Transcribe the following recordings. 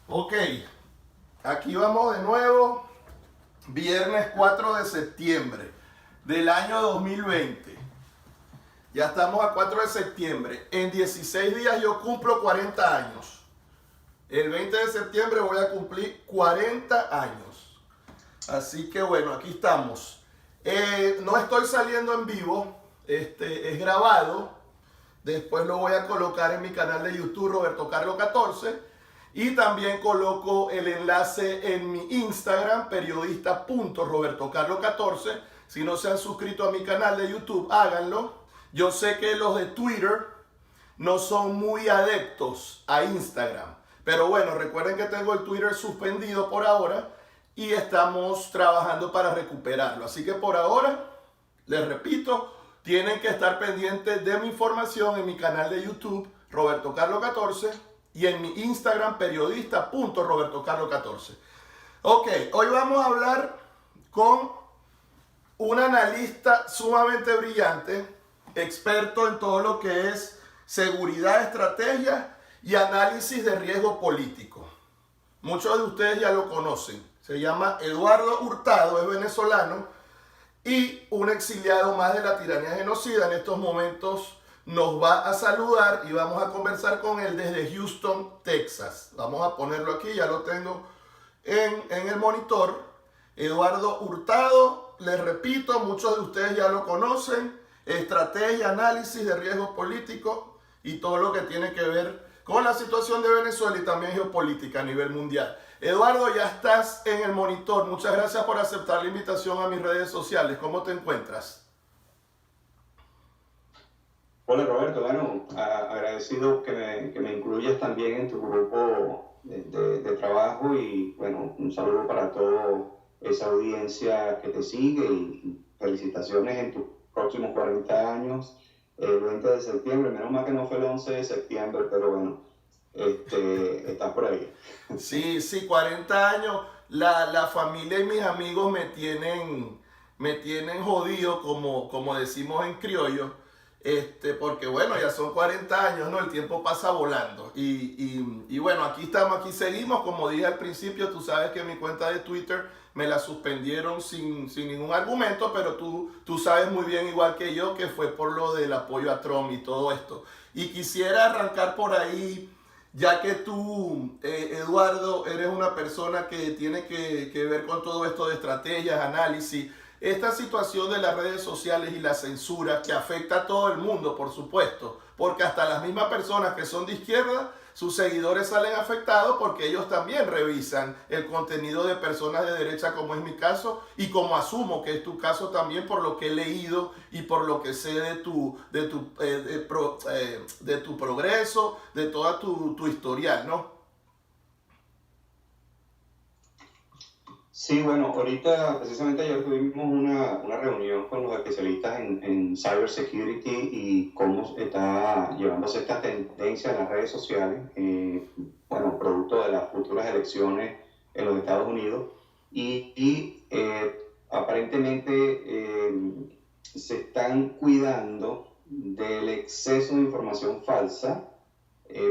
Ok, aquí vamos de nuevo, viernes 4 de septiembre del año 2020. Ya estamos a 4 de septiembre. En 16 días yo cumplo 40 años. El 20 de septiembre voy a cumplir 40 años. Así que bueno, aquí estamos. No estoy saliendo en vivo, es grabado. Después lo voy a colocar en mi canal de YouTube, Roberto Carlos 14. Y también coloco el enlace en mi Instagram, periodista.robertocarlo14. Si no se han suscrito a mi canal de YouTube, háganlo. Yo sé que los de Twitter no son muy adeptos a Instagram. Pero bueno, recuerden que tengo el Twitter suspendido por ahora y estamos trabajando para recuperarlo. Así que por ahora, les repito, tienen que estar pendientes de mi información en mi canal de YouTube, Roberto Carlos 14, y en mi Instagram, periodista.robertocarlo14. Ok, hoy vamos a hablar con un analista sumamente brillante, experto en todo lo que es seguridad, estrategia y análisis de riesgo político. Muchos de ustedes ya lo conocen. Se llama Eduardo Hurtado, es venezolano y un exiliado más de la tiranía genocida. En estos momentos nos va a saludar y vamos a conversar con él desde Houston, Texas. Vamos a ponerlo aquí, ya lo tengo en el monitor. Eduardo Hurtado, les repito, muchos de ustedes ya lo conocen. Estrategia, análisis de riesgos políticos y todo lo que tiene que ver con la situación de Venezuela y también geopolítica a nivel mundial. Eduardo, ya estás en el monitor. Muchas gracias por aceptar la invitación a mis redes sociales. ¿Cómo te encuentras? Hola Roberto, bueno, agradecido que me incluyas también en tu grupo de trabajo y bueno, un saludo para toda esa audiencia que te sigue y felicitaciones en tus próximos 40 años, el 20 de septiembre, menos mal que no fue el 11 de septiembre, pero bueno, estás por ahí. Sí, 40 años. La familia y mis amigos me tienen jodido, como decimos en criollo. Porque bueno, ya son 40 años, ¿no? El tiempo pasa volando. Y bueno, aquí estamos, aquí seguimos. Como dije al principio, tú sabes que mi cuenta de Twitter me la suspendieron sin ningún argumento, pero tú sabes muy bien, igual que yo, que fue por lo del apoyo a Trump y todo esto. Y quisiera arrancar por ahí, ya que tú, Eduardo, eres una persona que tiene que ver con todo esto de estrategias, análisis. Esta situación de las redes sociales y la censura que afecta a todo el mundo, por supuesto, porque hasta las mismas personas que son de izquierda, sus seguidores salen afectados porque ellos también revisan el contenido de personas de derecha, como es mi caso, y como asumo que es tu caso también por lo que he leído y por lo que sé de tu progreso, de toda tu historial, ¿no? Sí, bueno, ahorita precisamente ayer tuvimos una reunión con los especialistas en cybersecurity y cómo está llevándose esta tendencia en las redes sociales, bueno, producto de las futuras elecciones en los Estados Unidos y aparentemente se están cuidando del exceso de información falsa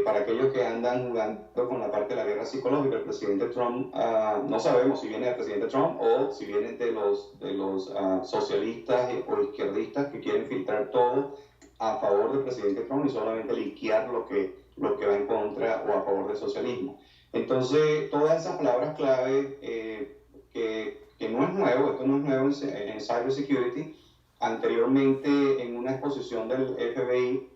para aquellos que andan jugando con la parte de la guerra psicológica. El presidente Trump, no sabemos si viene del presidente Trump o si viene de los socialistas o izquierdistas que quieren filtrar todo a favor del presidente Trump y solamente liquear lo que va en contra o a favor del socialismo. Entonces, todas esas palabras clave que no es nuevo, esto no es nuevo en cybersecurity. Anteriormente, en una exposición del FBI,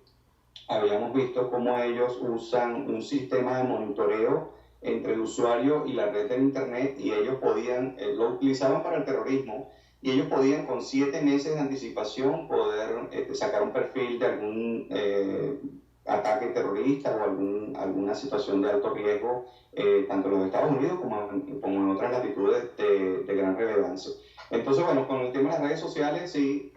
habíamos visto cómo ellos usan un sistema de monitoreo entre el usuario y la red de internet y ellos podían, lo utilizaban para el terrorismo y ellos podían con 7 meses de anticipación poder sacar un perfil de algún ataque terrorista o alguna situación de alto riesgo, tanto en los Estados Unidos como en otras latitudes de gran relevancia. Entonces, bueno, con el tema de las redes sociales, sí,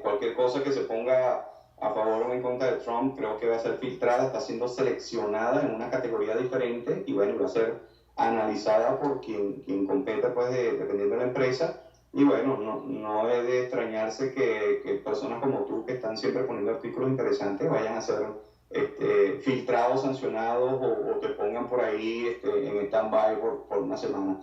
cualquier cosa que se ponga a favor o en contra de Trump creo que va a ser filtrada, está siendo seleccionada en una categoría diferente y bueno, va a ser analizada por quien compete pues dependiendo de la empresa. Y bueno, no es de extrañarse que personas como tú que están siempre poniendo artículos interesantes vayan a ser filtrados, sancionados o te pongan por ahí en stand-by por una semana.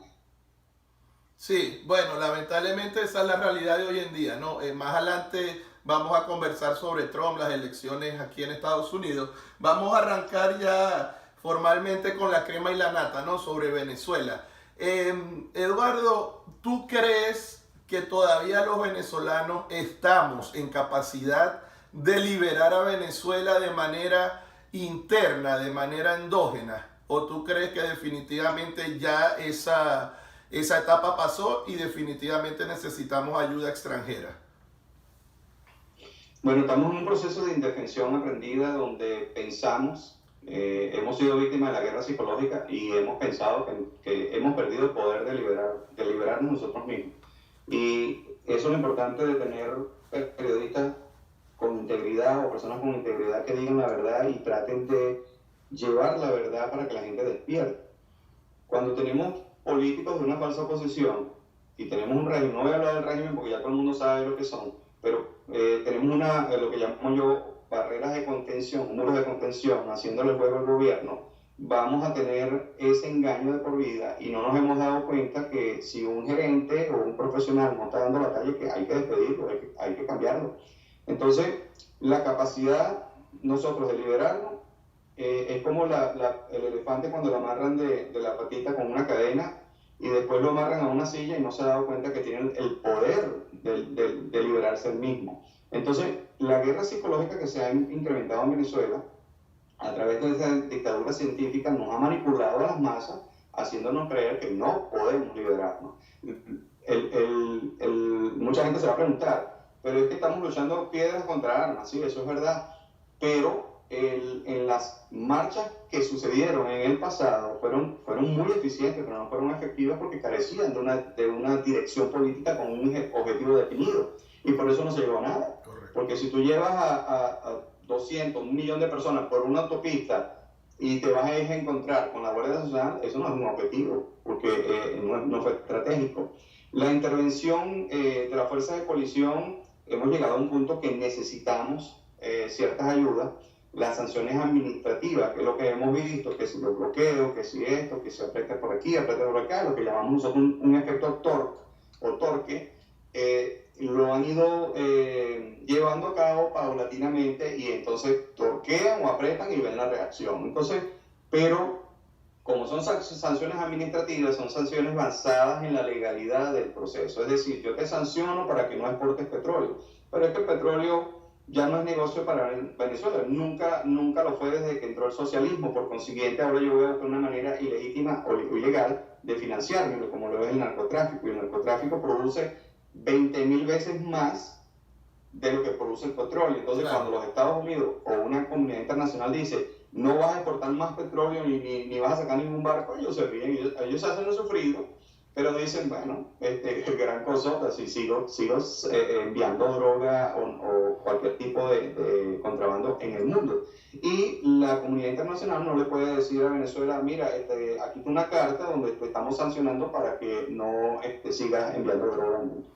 Sí, bueno, lamentablemente esa es la realidad de hoy en día, ¿no? Más adelante vamos a conversar sobre Trump, las elecciones aquí en Estados Unidos. Vamos a arrancar ya formalmente con la crema y la nata, ¿no? Sobre Venezuela. Eduardo, ¿tú crees que todavía los venezolanos estamos en capacidad de liberar a Venezuela de manera interna, de manera endógena? ¿O tú crees que definitivamente ya esa etapa pasó y definitivamente necesitamos ayuda extranjera? Bueno, estamos en un proceso de indefensión aprendida donde pensamos, hemos sido víctimas de la guerra psicológica y hemos pensado que hemos perdido el poder de liberarnos nosotros mismos. Y eso es lo importante de tener periodistas con integridad o personas con integridad que digan la verdad y traten de llevar la verdad para que la gente despierte. Cuando tenemos políticos de una falsa oposición y tenemos un régimen, no voy a hablar del régimen porque ya todo el mundo sabe lo que son, pero tenemos lo que llamo yo barreras de contención, muros de contención, haciéndole juego al gobierno, vamos a tener ese engaño de por vida y no nos hemos dado cuenta que si un gerente o un profesional no está dando la talla, que hay que despedirlo, hay que cambiarlo. Entonces, la capacidad nosotros de liberarnos es como el elefante cuando lo amarran de la patita con una cadena y después lo amarran a una silla y no se ha dado cuenta que tiene el poder de liberarse el mismo. Entonces, la guerra psicológica que se ha incrementado en Venezuela a través de esa dictadura científica nos ha manipulado a las masas, haciéndonos creer que no podemos liberarnos. Mucha gente se va a preguntar, pero es que estamos luchando piedras contra armas, sí, eso es verdad, pero en las marchas que sucedieron en el pasado fueron muy eficientes, pero no fueron efectivas porque carecían de una dirección política con un objetivo definido. Y por eso no se llegó a nada. Correcto. Porque si tú llevas a 200, 1 millón de personas por una autopista y te vas a encontrar con la Guardia Nacional, eso no es un objetivo, porque no fue estratégico. La intervención de las fuerzas de coalición, hemos llegado a un punto que necesitamos ciertas ayudas. Las sanciones administrativas, que es lo que hemos visto, que si los bloqueos, que si esto, que se aprieta por aquí, aprieta por acá, lo que llamamos nosotros un efecto torque, lo han ido llevando a cabo paulatinamente y entonces torquean o apretan y ven la reacción. Entonces, pero como son sanciones administrativas, son sanciones basadas en la legalidad del proceso. Es decir, yo te sanciono para que no exportes petróleo, pero es que el petróleo ya no es negocio para Venezuela, nunca lo fue desde que entró el socialismo, por consiguiente ahora yo veo que una manera ilegítima o ilegal de financiarlo, como lo es el narcotráfico, y el narcotráfico produce 20.000 veces más de lo que produce el petróleo. Entonces, claro, cuando los Estados Unidos o una comunidad internacional dice no vas a exportar más petróleo ni vas a sacar ningún barco, ellos se ríen, ellos se hacen los sufridos, pero dicen, bueno, gran cosa, si sigo enviando droga o cualquier tipo de contrabando en el mundo. Y la comunidad internacional no le puede decir a Venezuela, mira, aquí está una carta donde te estamos sancionando para que no sigas enviando droga al mundo.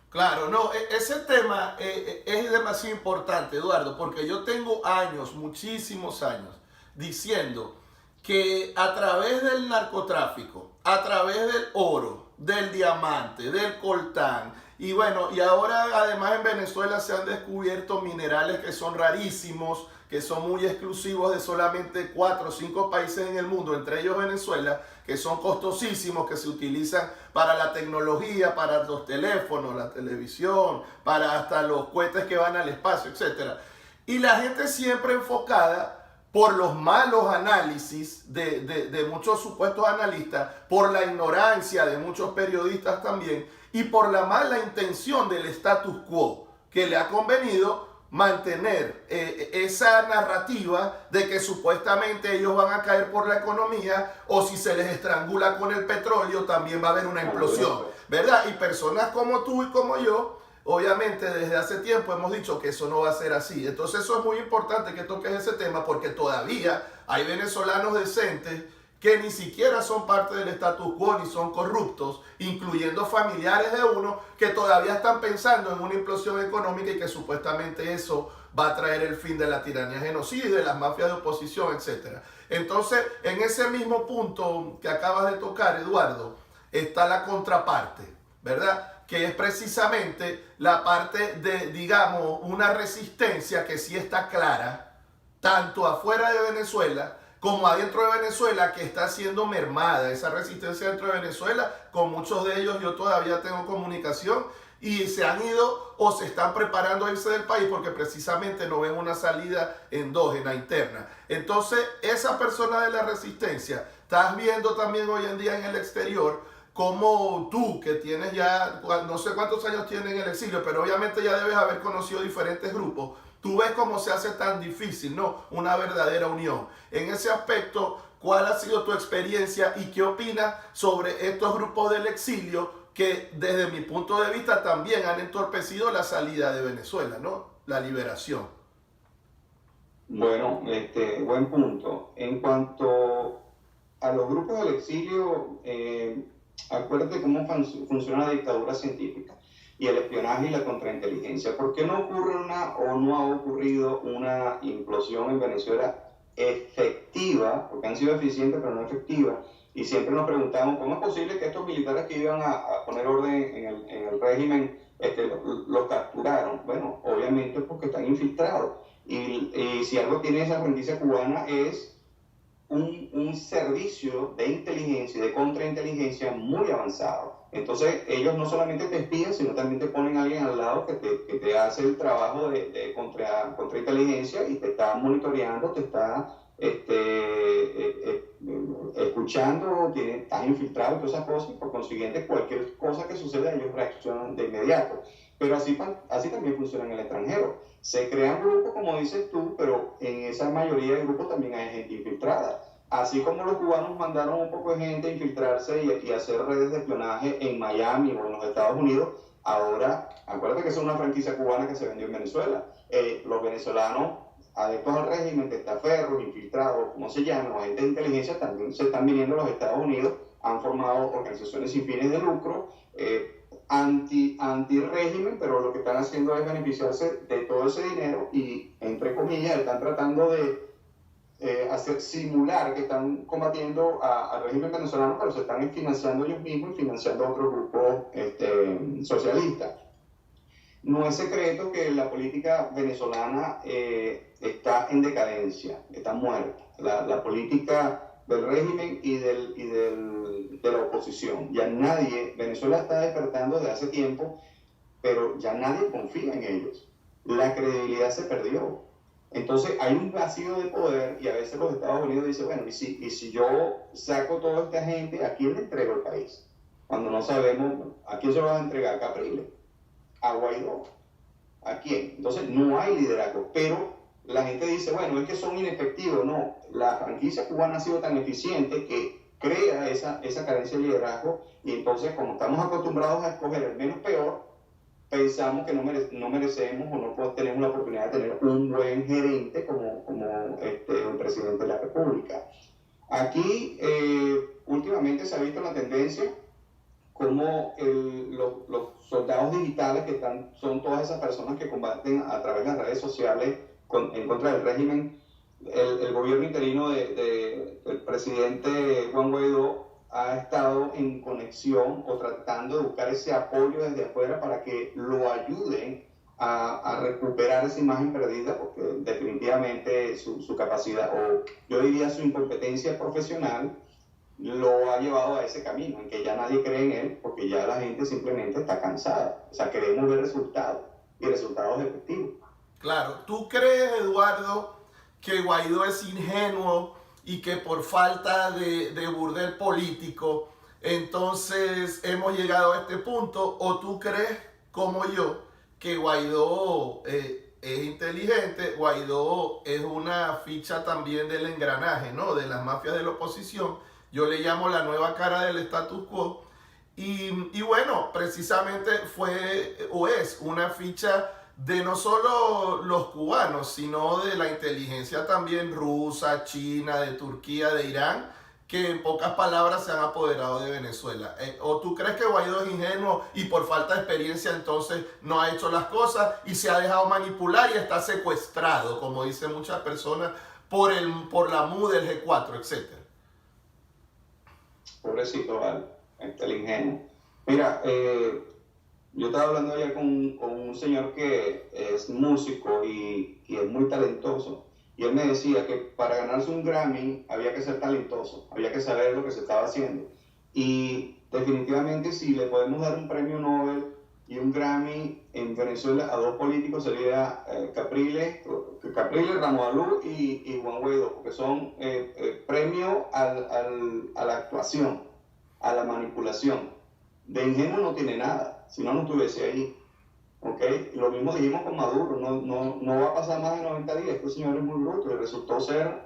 Claro, no, ese tema es demasiado importante, Eduardo, porque yo tengo años, muchísimos años, diciendo que a través del narcotráfico, a través del oro, del diamante, del coltán, y bueno, y ahora además en Venezuela se han descubierto minerales que son rarísimos, que son muy exclusivos de solamente 4 o 5 países en el mundo, entre ellos Venezuela, que son costosísimos, que se utilizan para la tecnología, para los teléfonos, la televisión, para hasta los cohetes que van al espacio, etc. Y la gente siempre enfocada por los malos análisis de muchos supuestos analistas, por la ignorancia de muchos periodistas también, y por la mala intención del status quo, que le ha convenido mantener esa narrativa de que supuestamente ellos van a caer por la economía, o si se les estrangula con el petróleo también va a haber una implosión, ¿verdad? Y personas como tú y como yo, obviamente desde hace tiempo hemos dicho que eso no va a ser así. Entonces eso es muy importante que toques ese tema, porque todavía hay venezolanos decentes que ni siquiera son parte del status quo ni son corruptos, incluyendo familiares de uno que todavía están pensando en una implosión económica y que supuestamente eso va a traer el fin de la tiranía genocida y de las mafias de oposición, etc. Entonces, en ese mismo punto que acabas de tocar, Eduardo, está la contraparte, ¿verdad? Que es precisamente la parte de, digamos, una resistencia que sí está clara, tanto afuera de Venezuela como adentro de Venezuela, que está siendo mermada. Esa resistencia dentro de Venezuela, con muchos de ellos yo todavía tengo comunicación, y se han ido o se están preparando a irse del país porque precisamente no ven una salida endógena, interna. Entonces, esa persona de la resistencia, estás viendo también hoy en día en el exterior, como tú, que tienes ya, no sé cuántos años tienes en el exilio, pero obviamente ya debes haber conocido diferentes grupos, tú ves cómo se hace tan difícil, ¿no? Una verdadera unión. En ese aspecto, ¿cuál ha sido tu experiencia y qué opinas sobre estos grupos del exilio que desde mi punto de vista también han entorpecido la salida de Venezuela, ¿no? La liberación. Bueno, buen punto. En cuanto a los grupos del exilio, acuérdate cómo funciona la dictadura científica y el espionaje y la contrainteligencia. ¿Por qué no ocurre o no ha ocurrido una implosión en Venezuela efectiva? Porque han sido eficientes, pero no efectiva. Y siempre nos preguntamos, ¿cómo es posible que estos militares que iban a poner orden en el régimen los capturaron? Bueno, obviamente porque están infiltrados. Y si algo tiene esa franquicia cubana es un servicio de inteligencia y de contrainteligencia muy avanzado. Entonces, ellos no solamente te espían, sino también te ponen a alguien al lado que te hace el trabajo de contrainteligencia y te está monitoreando, te está escuchando, estás infiltrado y todas esas cosas, y por consiguiente, cualquier cosa que suceda, ellos reaccionan de inmediato. Pero así también funciona en el extranjero. Se crean grupos, como dices tú, pero en esa mayoría de grupos también hay gente infiltrada. Así como los cubanos mandaron un poco de gente a infiltrarse y hacer redes de espionaje en Miami o en los Estados Unidos, ahora, acuérdate que es una franquicia cubana que se vendió en Venezuela. Los venezolanos adeptos al régimen, testaferros, infiltrados, como se llama, agentes de inteligencia, también se están viniendo a los Estados Unidos, han formado organizaciones sin fines de lucro, anti-régimen, pero lo que están haciendo es beneficiarse de todo ese dinero y, entre comillas, están tratando de simular que están combatiendo al régimen venezolano, pero se están financiando ellos mismos y financiando a otros grupos socialistas. No es secreto que la política venezolana está en decadencia, está muerta. La política del régimen y de la oposición. Ya Venezuela está despertando desde hace tiempo, pero ya nadie confía en ellos. La credibilidad se perdió. Entonces hay un vacío de poder y a veces los Estados Unidos dicen, bueno, ¿y si yo saco toda esta gente, ¿a quién le entrego el país? Cuando no sabemos a quién se lo van a entregar, Capriles, a Guaidó, ¿a quién? Entonces no hay liderazgo, pero la gente dice, bueno, es que son inefectivos. No, la franquicia cubana ha sido tan eficiente que crea esa carencia de liderazgo y entonces como estamos acostumbrados a escoger el menos peor, pensamos que no merecemos o no tenemos la oportunidad de tener un buen gerente como el presidente de la República. Aquí últimamente se ha visto la tendencia como los soldados digitales son todas esas personas que combaten a través de las redes sociales en contra del régimen. El gobierno interino del presidente Juan Guaidó ha estado en conexión o tratando de buscar ese apoyo desde afuera para que lo ayuden a recuperar esa imagen perdida, porque definitivamente su capacidad, o yo diría su incompetencia profesional, lo ha llevado a ese camino, en que ya nadie cree en él, porque ya la gente simplemente está cansada. O sea, queremos ver resultados, y resultados efectivos. Claro, ¿tú crees, Eduardo, que Guaidó es ingenuo y que por falta de burdel político, entonces hemos llegado a este punto? ¿O tú crees, como yo, que Guaidó es inteligente, Guaidó es una ficha también del engranaje, ¿no? De las mafias de la oposición? Yo le llamo la nueva cara del status quo. Y bueno, precisamente fue o es una ficha de no solo los cubanos, sino de la inteligencia también rusa, china, de Turquía, de Irán, que en pocas palabras se han apoderado de Venezuela. ¿O tú crees que Guaidó es ingenuo y por falta de experiencia entonces no ha hecho las cosas y se ha dejado manipular y está secuestrado, como dicen muchas personas, por la MU del G4, etcétera? Pobrecito, vale, el ingenuo. Mira, yo estaba hablando ayer con un señor que es músico y es muy talentoso. Y él me decía que para ganarse un Grammy había que ser talentoso, había que saber lo que se estaba haciendo. Y definitivamente si le podemos dar un premio Nobel y un Grammy en Venezuela a dos políticos sería Capriles, Ramos y Juan Guaidó, porque son premios a la actuación, a la manipulación. De ingenuo no tiene nada, si no, no estuviese ahí. ¿Okay? Lo mismo dijimos con Maduro, no va a pasar más de 90 días, este señor es muy bruto y resultó ser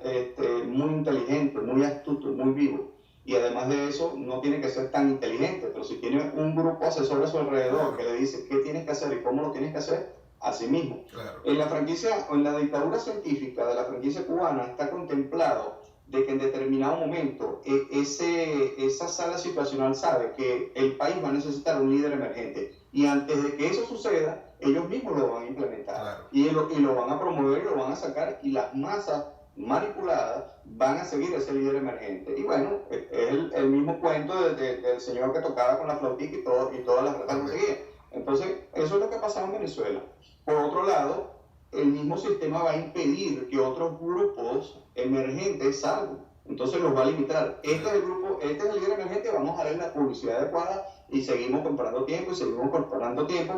muy inteligente, muy astuto, muy vivo. Y además de eso, no tiene que ser tan inteligente, pero si tiene un grupo asesor a su alrededor que le dice qué tienes que hacer y cómo lo tienes que hacer, así mismo. Claro. En la dictadura científica de la franquicia cubana está contemplado de que en determinado momento esa sala situacional sabe que el país va a necesitar un líder emergente. Y antes de que eso suceda, ellos mismos lo van a implementar. Claro. Y lo van a promover y lo van a sacar, y las masas manipuladas van a seguir ese líder emergente. Y bueno, es el mismo cuento del señor que tocaba con la flautica y todas las ratas lo seguían. Entonces, eso es lo que ha pasado en Venezuela. Por otro lado, el mismo sistema va a impedir que otros grupos emergentes salgan. Entonces los va a limitar. Este es el líder emergente, vamos a darle la publicidad adecuada y seguimos comprando tiempo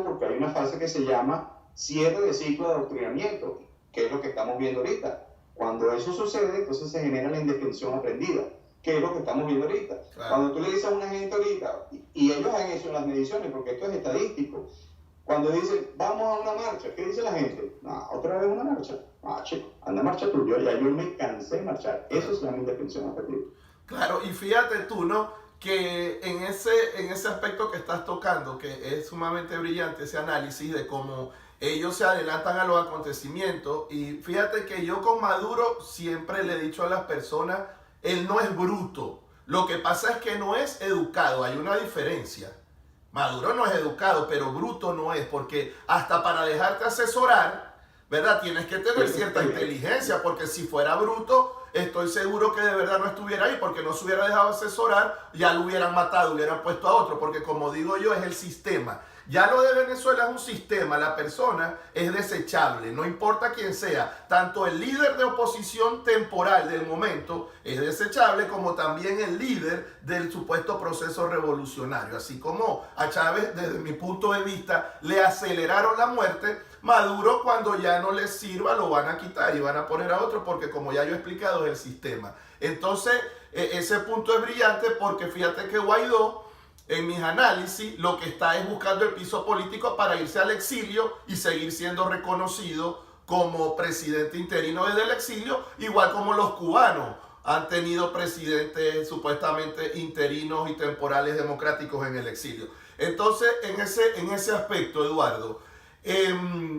porque hay una fase que se llama cierre de ciclo de adoctrinamiento, que es lo que estamos viendo ahorita. Cuando eso sucede, entonces se genera la indefensión aprendida, que es lo que estamos viendo ahorita. Claro. Cuando tú le dices a una gente ahorita, y ellos han hecho las mediciones, porque esto es estadístico, cuando dicen, vamos a una marcha, ¿qué dice la gente? No, otra vez una marcha. Ah, chico, anda marcha tú, yo me cansé de marchar. Eso es la indefensión aprendida. Claro, y fíjate tú, ¿no? Que en ese aspecto que estás tocando, que es sumamente brillante ese análisis de cómo ellos se adelantan a los acontecimientos. Y fíjate que yo con Maduro siempre le he dicho a las personas, él no es bruto. Lo que pasa es que no es educado, hay una diferencia. Maduro no es educado, pero bruto no es, porque hasta para dejarte asesorar, ¿verdad? Tienes que tener cierta inteligencia, porque si fuera bruto, estoy seguro que de verdad no estuviera ahí, porque no se hubiera dejado asesorar, ya lo hubieran matado, hubieran puesto a otro, porque como digo yo, es el sistema. Ya lo de Venezuela es un sistema, la persona es desechable, no importa quién sea, tanto el líder de oposición temporal del momento es desechable, como también el líder del supuesto proceso revolucionario. Así como a Chávez, desde mi punto de vista, le aceleraron la muerte, Maduro, cuando ya no les sirva, lo van a quitar y van a poner a otro, porque como ya yo he explicado, es el sistema. Entonces, ese punto es brillante, porque fíjate que Guaidó, en mis análisis, lo que está es buscando el piso político para irse al exilio y seguir siendo reconocido como presidente interino desde el exilio, igual como los cubanos han tenido presidentes supuestamente interinos y temporales democráticos en el exilio. Entonces, en ese aspecto, Eduardo,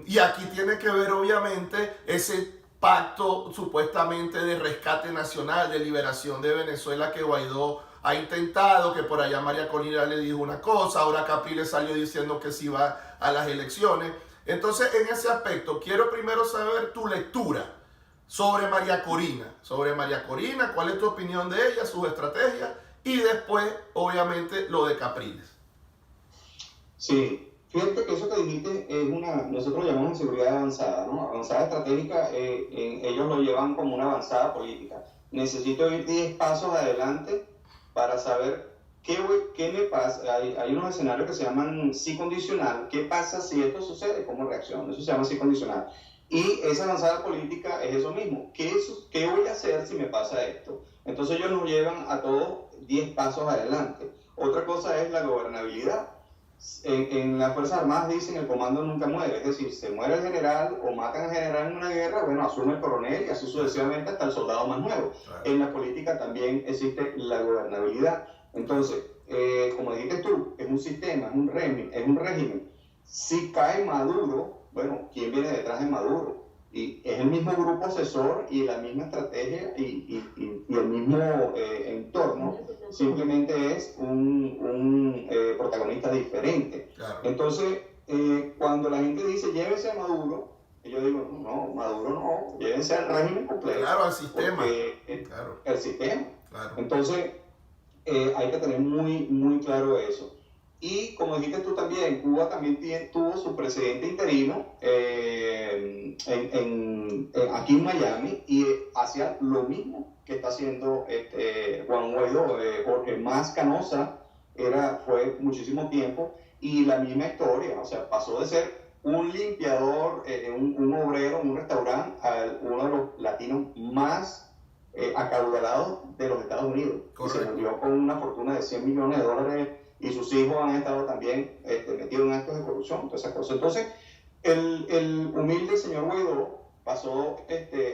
y aquí tiene que ver obviamente ese pacto supuestamente de rescate nacional, de liberación de Venezuela que Guaidó ha intentado, que por allá María Corina le dijo una cosa, ahora Capriles salió diciendo que sí va a las elecciones. Entonces, en ese aspecto, quiero primero saber tu lectura sobre María Corina. ¿Cuál es tu opinión de ella, sus estrategias? Y después, obviamente, lo de Capriles. Sí, fíjate que eso que dijiste es nosotros lo llamamos seguridad avanzada, ¿no? Avanzada estratégica, ellos lo llevan como una avanzada política. Necesito ir 10 pasos adelante para saber qué me pasa. Hay unos escenarios que se llaman sí condicional. ¿Qué pasa si esto sucede? ¿Cómo reacciono? Eso se llama sí condicional. Y esa avanzada política es eso mismo. ¿Qué voy a hacer si me pasa esto? Entonces ellos nos llevan a todos 10 pasos adelante. Otra cosa es la gobernabilidad. En las Fuerzas Armadas dicen el comando nunca muere, es decir, se muere el general o matan al general en una guerra, bueno, asume el coronel y así sucesivamente hasta el soldado más nuevo. Claro. En la política también existe la gobernabilidad. Entonces, como dijiste tú, es un sistema, es un régimen. Si cae Maduro, bueno, ¿quién viene detrás de Maduro? Y es el mismo grupo asesor y la misma estrategia y el mismo entorno, simplemente es un protagonista diferente. Claro. Entonces, cuando la gente dice llévese a Maduro, yo digo, no, Maduro no, llévense al régimen completo. Claro, al sistema. Porque, claro. El sistema. Claro. Entonces, hay que tener muy, muy claro eso. Y como dijiste tú también, Cuba también tuvo su presidente interino aquí en Miami y hacía lo mismo que está haciendo Juan Guaidó. Jorge Mas Canosa fue muchísimo tiempo y la misma historia, o sea, pasó de ser un limpiador, un obrero en un restaurante a uno de los latinos más acaudalados de los Estados Unidos. Correcto. Y se murió con una fortuna de $100 millones y sus hijos han estado también metidos en actos de corrupción, todas esas cosas. Entonces, el humilde señor Guaidó pasó,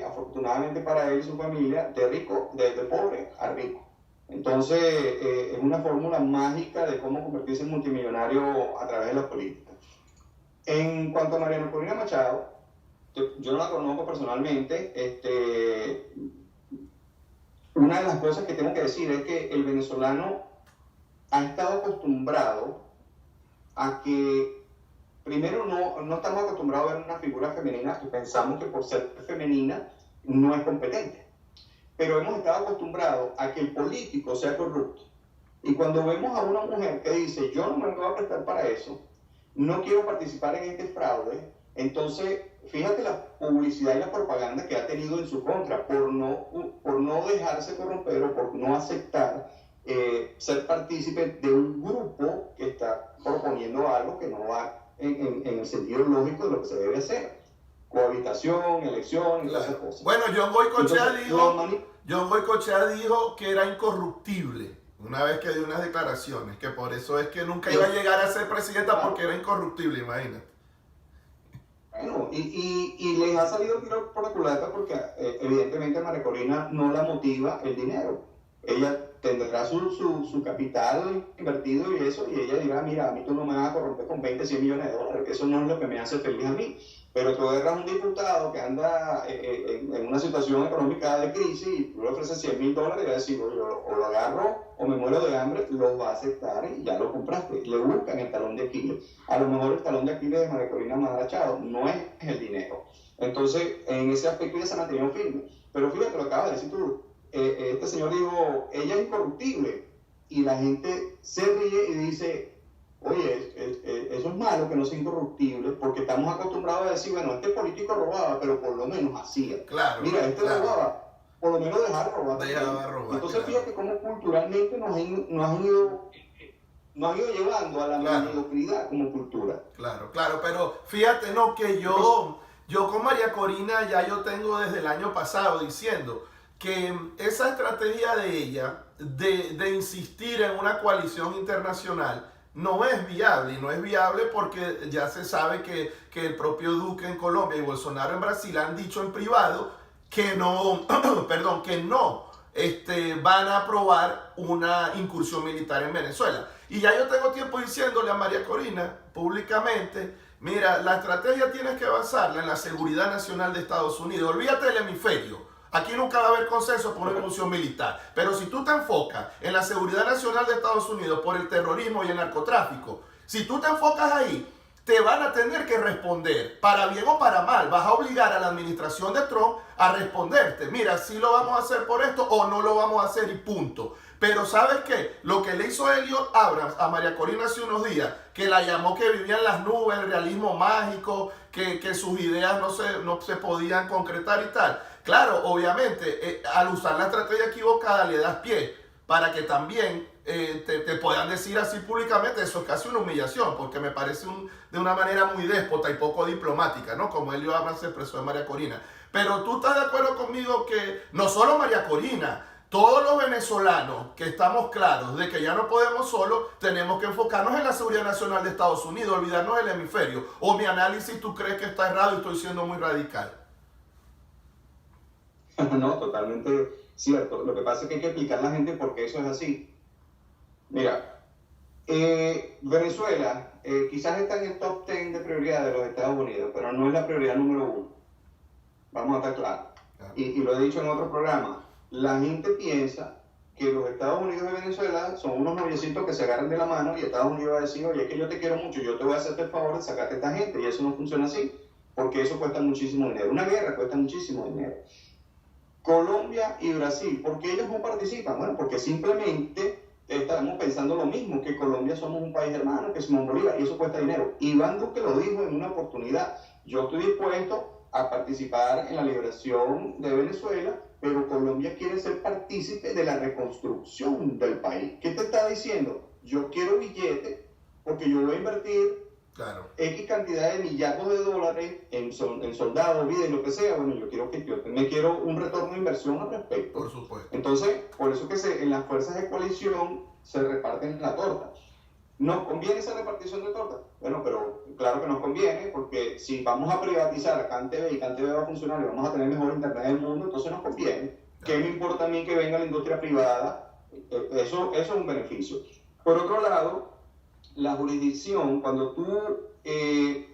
afortunadamente para él y su familia, de pobre a rico. Entonces, es una fórmula mágica de cómo convertirse en multimillonario a través de la política. En cuanto a Mariana Corina Machado, yo no la conozco personalmente. Una de las cosas que tengo que decir es que el venezolano ha estado acostumbrado a que, primero, no estamos acostumbrados a ver una figura femenina que pensamos que por ser femenina no es competente. Pero hemos estado acostumbrados a que el político sea corrupto. Y cuando vemos a una mujer que dice, yo no me voy a prestar para eso, no quiero participar en este fraude, entonces fíjate la publicidad y la propaganda que ha tenido en su contra por no dejarse corromper o por no aceptar ser partícipe de un grupo que está proponiendo algo que no va en el sentido lógico de lo que se debe hacer. Cohabitación, elección y todas esas cosas. Bueno, John Goycochea dijo que era incorruptible una vez que dio unas declaraciones, que por eso es que nunca iba a llegar a ser presidenta porque era incorruptible, imagínate. Bueno, y les ha salido el tiro por la culata porque evidentemente a María Corina no la motiva el dinero. Ella tendrá su capital invertido y eso, y ella dirá, mira, a mí tú no me vas a corromper con 20, 100 millones de dólares, eso no es lo que me hace feliz a mí. Pero tú agarras un diputado que anda en una situación económica de crisis y tú le ofreces 100 mil dólares y va a decir, o lo agarro o me muero de hambre, lo va a aceptar y ya lo compraste. Le buscan el talón de Aquiles. A lo mejor el talón de Aquiles de María Corina Machado no es el dinero. Entonces, en ese aspecto ella se ha mantenido firme. Pero fíjate, lo acabas de decir tú, este señor dijo, ella es incorruptible, y la gente se ríe y dice, oye, eso es malo que no sea incorruptible, porque estamos acostumbrados a decir, bueno, este político robaba, pero por lo menos hacía. Claro, mira, este robaba, por lo menos dejaba robar. Entonces, claro. Fíjate cómo culturalmente nos han ido llevando a la mediocridad como cultura. Claro, pero fíjate, no, que yo con María Corina ya yo tengo desde el año pasado diciendo que esa estrategia de ella de insistir en una coalición internacional no es viable, y no es viable porque ya se sabe que el propio Duque en Colombia y Bolsonaro en Brasil han dicho en privado que no, van a aprobar una incursión militar en Venezuela. Y ya yo tengo tiempo diciéndole a María Corina públicamente, mira, la estrategia tienes que basarla en la seguridad nacional de Estados Unidos. Olvídate del hemisferio. Aquí nunca va a haber consenso por una incursión militar. Pero si tú te enfocas en la seguridad nacional de Estados Unidos por el terrorismo y el narcotráfico, si tú te enfocas ahí, te van a tener que responder, para bien o para mal. Vas a obligar a la administración de Trump a responderte. Mira, si lo vamos a hacer por esto o no lo vamos a hacer y punto. Pero ¿sabes qué? Lo que le hizo Elliot Abrams a María Corina hace unos días, que la llamó que vivía en las nubes, el realismo mágico, que sus ideas no se podían concretar y tal. Claro, obviamente, al usar la estrategia equivocada le das pie para que también te puedan decir así públicamente. Eso es casi una humillación, porque me parece de una manera muy déspota y poco diplomática, ¿no? Como Elliot Abrams se expresó de María Corina. Pero tú estás de acuerdo conmigo que no solo María Corina, todos los venezolanos que estamos claros de que ya no podemos solo, tenemos que enfocarnos en la seguridad nacional de Estados Unidos, olvidarnos del hemisferio. ¿O mi análisis tú crees que está errado y estoy siendo muy radical? No, totalmente cierto. Lo que pasa es que hay que explicar a la gente por qué eso es así. Mira, Venezuela quizás está en el top 10 de prioridad de los Estados Unidos, pero no es la prioridad número 1. vamos a estar claros. Claro. Y lo he dicho en otro programa, la gente piensa que los Estados Unidos y Venezuela son unos noviecitos que se agarran de la mano y Estados Unidos va a decir, oye, es que yo te quiero mucho, yo te voy a hacerte el favor de sacarte a esta gente, y eso no funciona así, porque eso cuesta muchísimo dinero. Una guerra cuesta muchísimo dinero. Colombia y Brasil, ¿por qué ellos no participan? Bueno, porque simplemente estamos pensando lo mismo, que Colombia somos un país hermano, que Simón Bolívar, y eso cuesta dinero. Iván Duque lo dijo en una oportunidad, yo estoy dispuesto a participar en la liberación de Venezuela, pero Colombia quiere ser partícipe de la reconstrucción del país. ¿Qué te está diciendo? Yo quiero billete porque yo voy a invertir X cantidad de millardos de dólares en soldados, vida y lo que sea. Bueno, yo me quiero un retorno de inversión al respecto. Por supuesto. Entonces, por eso que en las fuerzas de coalición se reparten la torta. ¿Nos conviene esa repartición de torta? Bueno, pero claro que nos conviene, porque si vamos a privatizar a CanTV y CanTV va a funcionar y vamos a tener mejor internet del mundo, entonces nos conviene. ¿Qué me importa a mí que venga la industria privada? Eso es un beneficio. Por otro lado, la jurisdicción, cuando tú...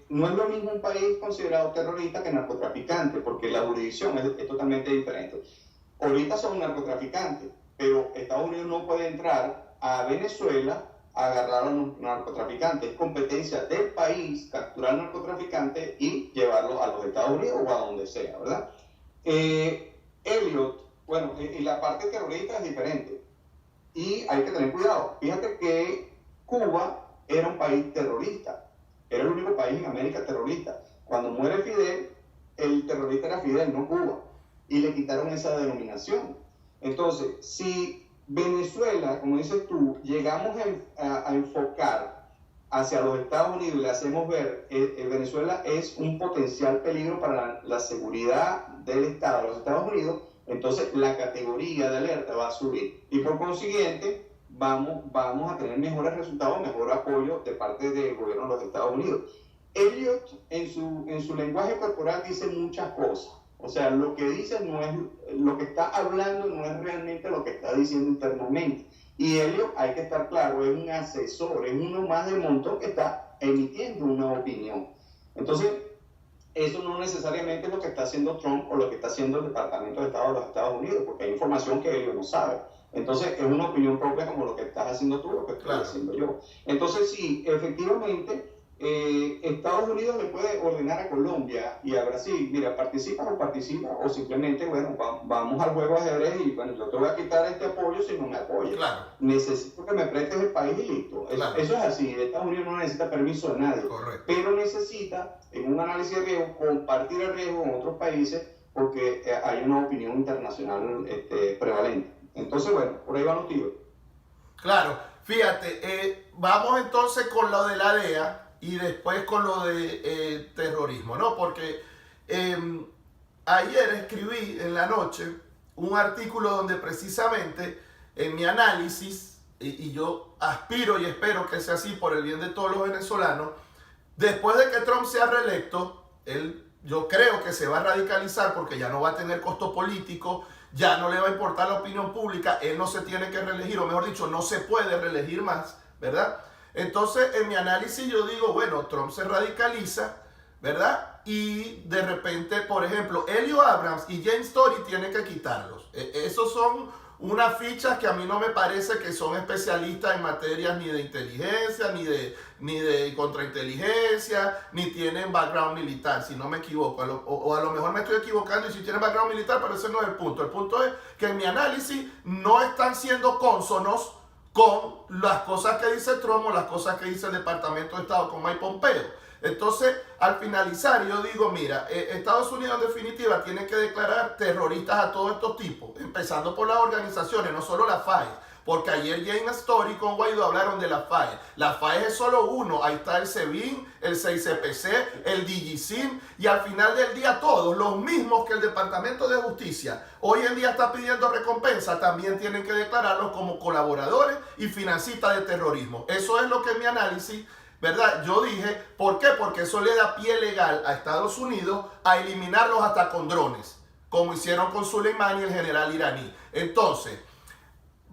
no es lo mismo un país considerado terrorista que narcotraficante, porque la jurisdicción es totalmente diferente. Ahorita son narcotraficantes, pero Estados Unidos no puede entrar a Venezuela a agarrar a los narcotraficantes. Es competencia del país capturar narcotraficantes y llevarlos a los Estados Unidos o a donde sea, ¿verdad? Elliot, bueno, y la parte terrorista es diferente. Y hay que tener cuidado. Fíjate que Cuba era un país terrorista. Era el único país en América terrorista. Cuando muere Fidel, el terrorista era Fidel, no Cuba. Y le quitaron esa denominación. Entonces, si Venezuela, como dices tú, llegamos a enfocar hacia los Estados Unidos y le hacemos ver que Venezuela es un potencial peligro para la seguridad del Estado de los Estados Unidos, entonces la categoría de alerta va a subir. Y por consiguiente, vamos a tener mejores resultados, mejor apoyo de parte del gobierno de los Estados Unidos. Elliot, en su lenguaje corporal, dice muchas cosas. O sea, lo que dice no es, lo que está hablando no es realmente lo que está diciendo internamente. Y Elliot, hay que estar claro, es un asesor, es uno más del montón que está emitiendo una opinión. Entonces, eso no necesariamente es lo que está haciendo Trump o lo que está haciendo el Departamento de Estado de los Estados Unidos, porque hay información que Elliot no sabe. Entonces, es una opinión propia como lo que estás haciendo tú, lo que estoy haciendo yo. Entonces, sí, efectivamente... Estados Unidos le puede ordenar a Colombia y a Brasil, mira, participa o simplemente, bueno, vamos al juego de ajedrez y bueno, yo te voy a quitar este apoyo si no me apoyas. Claro. Necesito que me prestes el país y listo. Claro. Eso es así. Estados Unidos no necesita permiso de nadie. Correcto. Pero necesita, en un análisis de riesgo, compartir el riesgo con otros países porque hay una opinión internacional prevalente. Entonces, bueno, por ahí van los tiros. Claro, fíjate, vamos entonces con lo de la DEA y después con lo de terrorismo, ¿no? Porque ayer escribí en la noche un artículo donde precisamente en mi análisis, y yo aspiro y espero que sea así por el bien de todos los venezolanos, después de que Trump sea reelecto, yo creo que se va a radicalizar porque ya no va a tener costo político, ya no le va a importar la opinión pública, él no se tiene que reelegir, o mejor dicho, no se puede reelegir más, ¿verdad? Entonces, en mi análisis yo digo, bueno, Trump se radicaliza, ¿verdad? Y de repente, por ejemplo, Elliot Abrams y James Story tienen que quitarlos. Esos son unas fichas que a mí no me parece que son especialistas en materias ni de inteligencia, ni de contrainteligencia, ni tienen background militar, si no me equivoco. O a lo mejor me estoy equivocando y si tienen background militar, pero ese no es el punto. El punto es que en mi análisis no están siendo cónsonos con las cosas que dice Trump o las cosas que dice el Departamento de Estado con Mike Pompeo. Entonces, al finalizar, yo digo, mira, Estados Unidos en definitiva tiene que declarar terroristas a todos estos tipos, empezando por las organizaciones, no solo la FAES, porque ayer James Story con Guaidó hablaron de la FAES. La FAES es solo uno, ahí está el SEBIN, el 6CPC, el DGCIN, y al final del día todos, los mismos que el Departamento de Justicia hoy en día está pidiendo recompensa, también tienen que declararlos como colaboradores y financistas de terrorismo. Eso es lo que es mi análisis, ¿verdad? Yo dije, ¿por qué? Porque eso le da pie legal a Estados Unidos a eliminarlos hasta con drones, como hicieron con Soleimani y el general iraní. Entonces,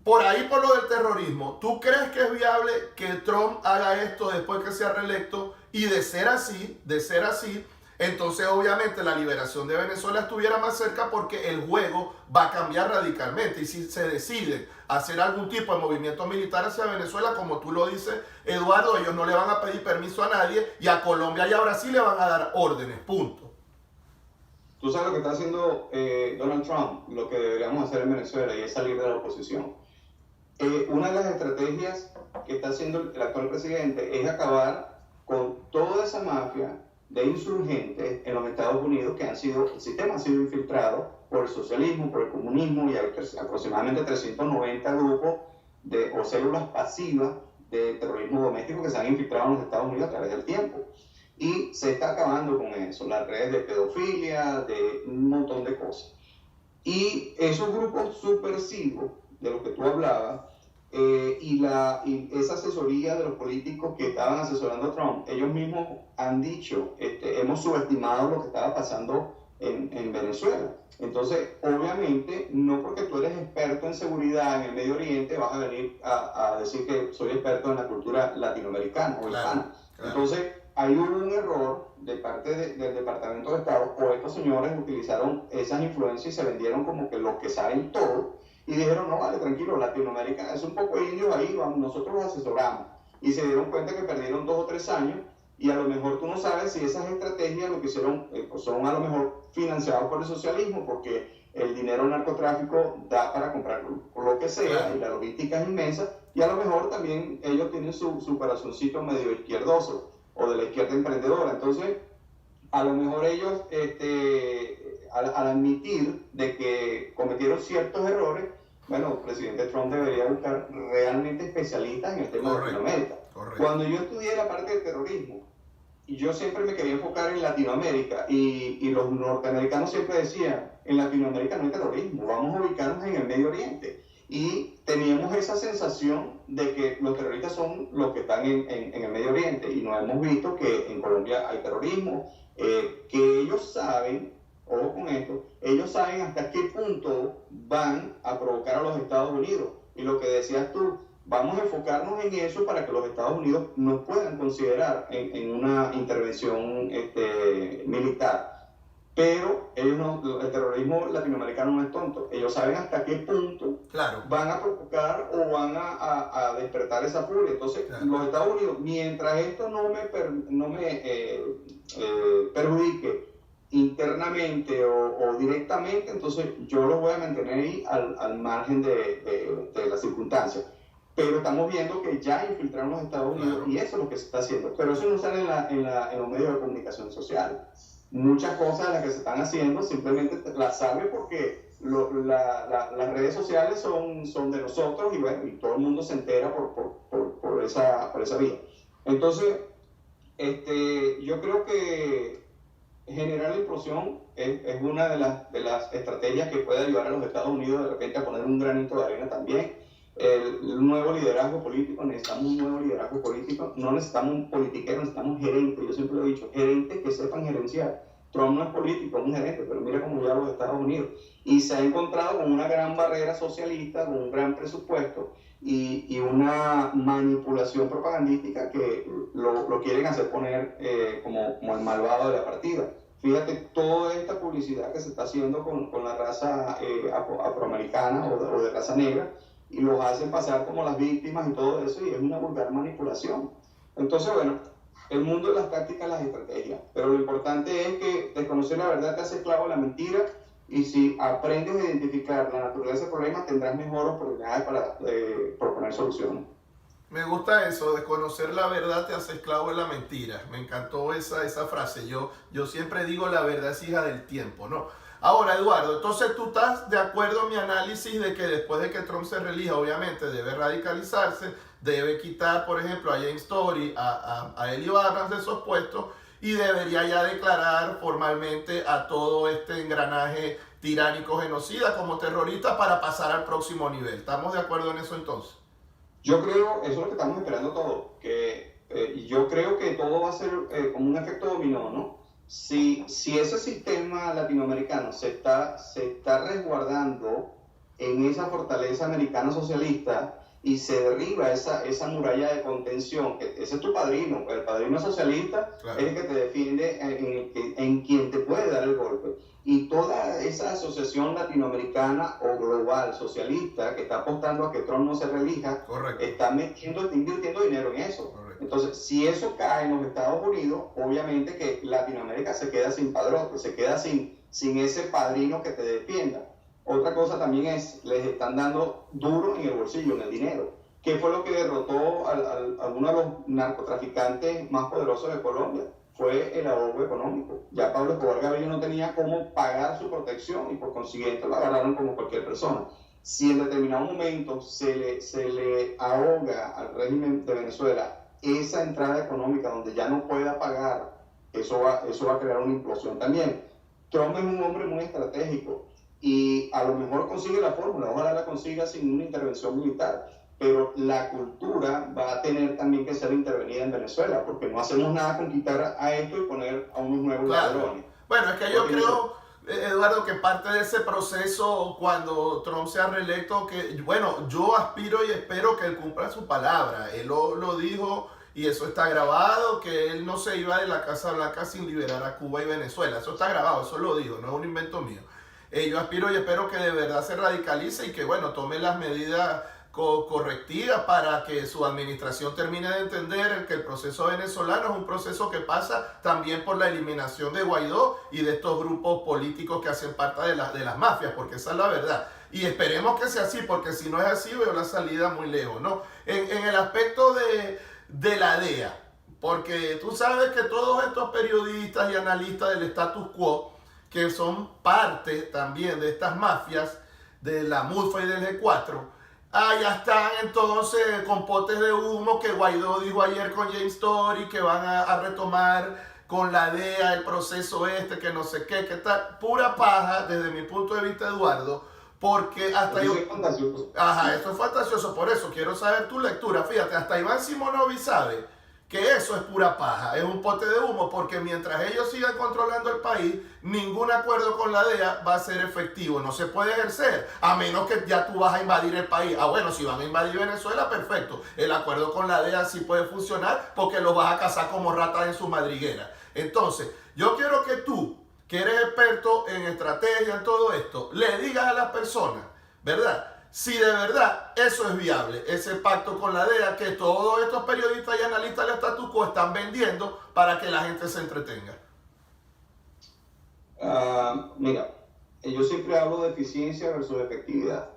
por ahí por lo del terrorismo, ¿tú crees que es viable que Trump haga esto después que sea reelecto? Y de ser así, entonces obviamente la liberación de Venezuela estuviera más cerca porque el juego va a cambiar radicalmente. Y si se decide hacer algún tipo de movimiento militar hacia Venezuela, como tú lo dices, Eduardo, ellos no le van a pedir permiso a nadie y a Colombia y a Brasil le van a dar órdenes, punto. Tú sabes lo que está haciendo Donald Trump, lo que deberíamos hacer en Venezuela, y es salir de la oposición. Una de las estrategias que está haciendo el actual presidente es acabar con toda esa mafia de insurgentes en los Estados Unidos que el sistema ha sido infiltrado por el socialismo, por el comunismo, y hay aproximadamente 390 grupos o células pasivas de terrorismo doméstico que se han infiltrado en los Estados Unidos a través del tiempo. Y se está acabando con eso, las redes de pedofilia, de un montón de cosas. Y esos grupos subversivos de los que tú hablabas, y esa asesoría de los políticos que estaban asesorando a Trump, ellos mismos han dicho, hemos subestimado lo que estaba pasando en Venezuela. Entonces, obviamente, no porque tú eres experto en seguridad en el Medio Oriente, vas a venir a decir que soy experto en la cultura latinoamericana o hispana. Claro. Entonces, hay un error de parte del Departamento de Estado, o estos señores utilizaron esas influencias y se vendieron como que los que saben todo, y dijeron, no, vale, tranquilo, Latinoamérica es un poco indios ahí, vamos, nosotros los asesoramos. Y se dieron cuenta que perdieron 2 o 3 años, y a lo mejor tú no sabes si esas estrategias lo que hicieron, pues son a lo mejor financiados por el socialismo, porque el dinero del narcotráfico da para comprar lo que sea, y la logística es inmensa, y a lo mejor también ellos tienen su corazoncito medio izquierdoso, o de la izquierda emprendedora. Entonces, a lo mejor ellos, al admitir de que cometieron ciertos errores, bueno, el presidente Trump debería buscar realmente especialistas en el tema de Latinoamérica. Cuando yo estudié la parte del terrorismo, y yo siempre me quería enfocar en Latinoamérica, y los norteamericanos siempre decían, en Latinoamérica no hay terrorismo, vamos a ubicarnos en el Medio Oriente. Y teníamos esa sensación de que los terroristas son los que están en el Medio Oriente, y no hemos visto que en Colombia hay terrorismo, que ellos saben, ojo con esto, ellos saben hasta qué punto van a provocar a los Estados Unidos. Y lo que decías tú, vamos a enfocarnos en eso para que los Estados Unidos nos puedan considerar en una intervención militar. Pero ellos no, el terrorismo latinoamericano no es tonto. Ellos saben hasta qué punto van a provocar o van a despertar esa furia. Entonces, los Estados Unidos, mientras esto no me perjudique internamente o directamente, entonces yo los voy a mantener ahí al margen de las circunstancias. Pero estamos viendo que ya infiltraron los Estados Unidos, y eso es lo que se está haciendo. Pero eso no sale en los medios de comunicación social. Muchas cosas de las que se están haciendo simplemente las sabe porque las redes sociales son de nosotros, y bueno, y todo el mundo se entera por esa vía. Entonces, yo creo que generar la implosión es una de las estrategias que puede ayudar a los Estados Unidos de repente a poner un granito de arena también. El nuevo liderazgo político, necesitamos un nuevo liderazgo político, no necesitamos un politiquero, necesitamos gerentes. Yo siempre lo he dicho, gerentes que sepan gerenciar. Trump no es político, es un gerente, pero mira cómo lleva a los Estados Unidos, y se ha encontrado con una gran barrera socialista, con un gran presupuesto y una manipulación propagandística que lo quieren hacer poner como el malvado de la partida. Fíjate toda esta publicidad que se está haciendo con la raza afroamericana o de raza negra, y los hacen pasar como las víctimas y todo eso, y es una vulgar manipulación. Entonces, bueno, el mundo de las tácticas, las estrategias, pero lo importante es que desconocer la verdad te hace esclavo de la mentira, y si aprendes a identificar la naturaleza del problema, tendrás mejores oportunidades para proponer soluciones. Me gusta eso, desconocer la verdad te hace esclavo de la mentira. Me encantó esa frase. Yo siempre digo, la verdad es hija del tiempo, ¿no? Ahora, Eduardo, entonces tú estás de acuerdo en mi análisis de que después de que Trump se reelija, obviamente debe radicalizarse, debe quitar, por ejemplo, a James Tory, a Eli Barnes de esos puestos, y debería ya declarar formalmente a todo este engranaje tiránico genocida como terrorista para pasar al próximo nivel. ¿Estamos de acuerdo en eso entonces? Yo creo, eso es lo que estamos esperando todos, que yo creo que todo va a ser como un efecto dominó, ¿no? Si ese sistema latinoamericano se está resguardando en esa fortaleza americana socialista, y se derriba esa muralla de contención, que ese es tu padrino, el padrino socialista, claro, es el que te defiende, en quien te puede dar el golpe. Y toda esa asociación latinoamericana o global socialista que está apostando a que Trump no se reelija, está invirtiendo dinero en eso. Correcto. Entonces, si eso cae en los Estados Unidos, obviamente que Latinoamérica se queda sin padrón, se queda sin ese padrino que te defienda. Otra cosa también es, les están dando duro en el bolsillo, en el dinero. ¿Qué fue lo que derrotó a uno de los narcotraficantes más poderosos de Colombia? Fue el ahorro económico. Ya Pablo Escobar Gaviria no tenía cómo pagar su protección y por consiguiente lo agarraron como cualquier persona. Si en determinado momento se le ahoga al régimen de Venezuela esa entrada económica donde ya no pueda pagar, eso va a crear una implosión también. Trump es un hombre muy estratégico y a lo mejor consigue la fórmula, ojalá la consiga sin una intervención militar, pero la cultura va a tener también que ser intervenida en Venezuela, porque no hacemos nada con quitar a esto y poner a unos nuevos ladrones. Bueno, es que yo creo, Eduardo, que parte de ese proceso cuando Trump sea reelecto, que bueno, yo aspiro y espero que él cumpla su palabra. Él lo dijo y eso está grabado, que él no se iba de la Casa Blanca sin liberar a Cuba y Venezuela. Eso está grabado, eso lo dijo, no es un invento mío. Yo aspiro y espero que de verdad se radicalice y que, bueno, tome las medidas correctivas para que su administración termine de entender que el proceso venezolano es un proceso que pasa también por la eliminación de Guaidó y de estos grupos políticos que hacen parte de las mafias, porque esa es la verdad. Y esperemos que sea así, porque si no es así, veo la salida muy lejos, ¿no? En el aspecto de la DEA, porque tú sabes que todos estos periodistas y analistas del status quo, que son parte también de estas mafias, de la MUFA y del G4, ya están entonces con potes de humo que Guaidó dijo ayer con James Story, que van a retomar con la DEA el proceso que no sé qué tal. Pura paja desde mi punto de vista, Eduardo, porque hasta yo... Ajá, eso es fantasioso, por eso quiero saber tu lectura. Fíjate, hasta Iván Simonovic sabe que eso es pura paja, es un pote de humo, porque mientras ellos sigan controlando el país, ningún acuerdo con la DEA va a ser efectivo, no se puede ejercer, a menos que ya tú vas a invadir el país. Bueno, si van a invadir Venezuela, perfecto, el acuerdo con la DEA sí puede funcionar, porque los vas a cazar como ratas en su madriguera. Entonces, yo quiero que tú, que eres experto en estrategia, en todo esto, le digas a las personas, ¿verdad?, si de verdad eso es viable, ese pacto con la DEA que todos estos periodistas y analistas del status quo están vendiendo para que la gente se entretenga. Mira, yo siempre hablo de eficiencia versus efectividad.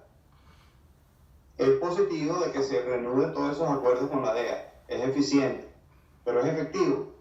Es positivo de que se reanuden todos esos acuerdos con la DEA, es eficiente, pero es efectivo.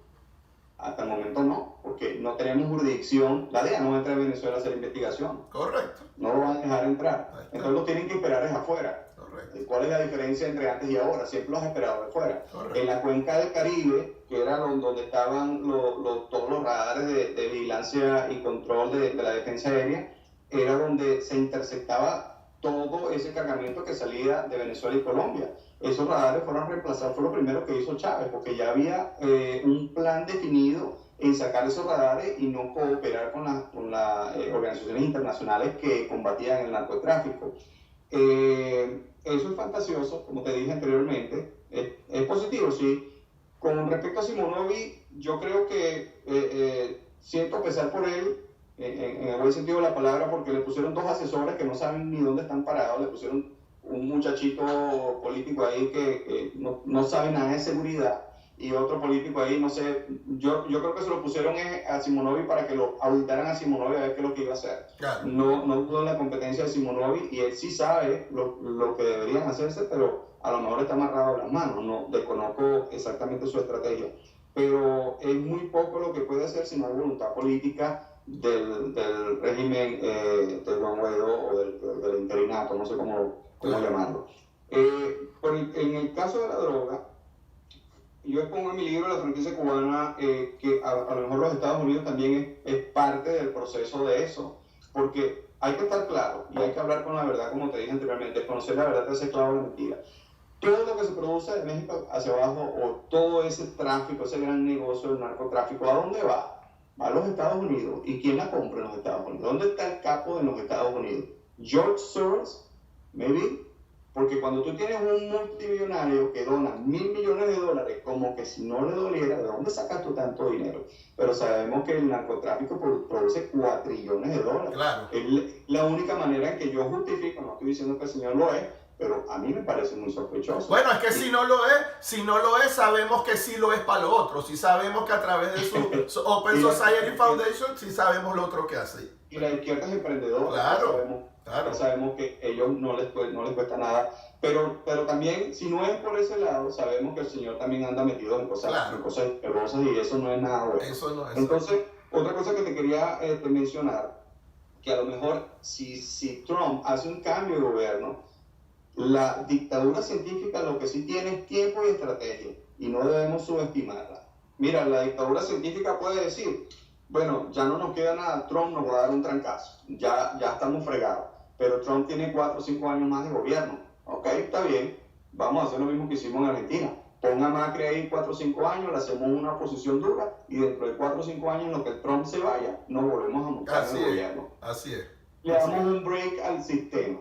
Hasta el momento no, porque no tenemos jurisdicción. La DEA no va a entrar a Venezuela a hacer investigación. Correcto. No lo van a dejar entrar. Entonces lo tienen que esperar es afuera. Correcto. ¿Cuál es la diferencia entre antes y ahora? Siempre los han esperado de fuera. Correcto. En la cuenca del Caribe, que era donde estaban todos los radares de vigilancia y control de la defensa aérea, era donde se interceptaba todo ese cargamento que salía de Venezuela y Colombia. Esos radares fueron reemplazados, fue lo primero que hizo Chávez, porque ya había un plan definido en sacar esos radares y no cooperar con las organizaciones internacionales que combatían el narcotráfico. Eso es fantasioso, como te dije anteriormente, es positivo, sí. Con respecto a Simonovic, yo creo que siento pesar por él, en el buen sentido de la palabra, porque le pusieron dos asesores que no saben ni dónde están parados, le pusieron un muchachito político ahí que no sabe nada de seguridad, y otro político ahí, no sé, yo creo que se lo pusieron a Simonovic para que lo auditaran a Simonovic a ver qué es lo que iba a hacer. Claro. No dudo en la competencia de Simonovic, y él sí sabe lo que deberían hacerse, pero a lo mejor está amarrado a las manos, no desconozco exactamente su estrategia, pero es muy poco lo que puede hacer si no hay voluntad política del régimen de Juan Guaidó o del interinato, no sé cómo llamarlo. En el caso de la droga, yo expongo en mi libro La franquicia cubana, que a lo mejor los Estados Unidos también es parte del proceso de eso, porque hay que estar claro y hay que hablar con la verdad, como te dije anteriormente. Conocer la verdad te hace claro la mentira. Todo lo que se produce de México hacia abajo, o todo ese tráfico, ese gran negocio del narcotráfico, ¿a dónde va? Va a los Estados Unidos. ¿Y quién la compra en los Estados Unidos? ¿Dónde está el capo en los Estados Unidos? George Soros, maybe. Porque cuando tú tienes un multimillonario que dona $1.000 millones, como que si no le doliera, ¿de dónde sacas tú tanto dinero? Pero sabemos que el narcotráfico produce $4 trillones. Claro. Es la única manera en que yo justifico, no estoy diciendo que el señor lo es, pero a mí me parece muy sospechoso. Bueno, es que si no lo es, sabemos que sí lo es para lo otro. Si sabemos que a través de su Open Society Foundation, sí sabemos lo otro que hace. Y la izquierda es emprendedora. Claro. Ya sabemos que a ellos no les cuesta nada, pero también, si no es por ese lado, sabemos que el señor también anda metido en cosas errosas y eso no es nada bueno. Eso no es. Entonces, otra cosa que te quería mencionar, que a lo mejor si Trump hace un cambio de gobierno, la dictadura científica lo que sí tiene es tiempo y estrategia, y no debemos subestimarla. Mira, la dictadura científica puede decir, bueno, ya no nos queda nada, Trump nos va a dar un trancazo, ya estamos fregados, pero Trump tiene 4 o 5 años más de gobierno. Ok, está bien, vamos a hacer lo mismo que hicimos en Argentina. Ponga a Macri ahí 4 o 5 años, le hacemos una posición dura y dentro de 4 o 5 años, en lo que Trump se vaya, nos volvemos a montar en el gobierno. Así es. Le damos un break al sistema.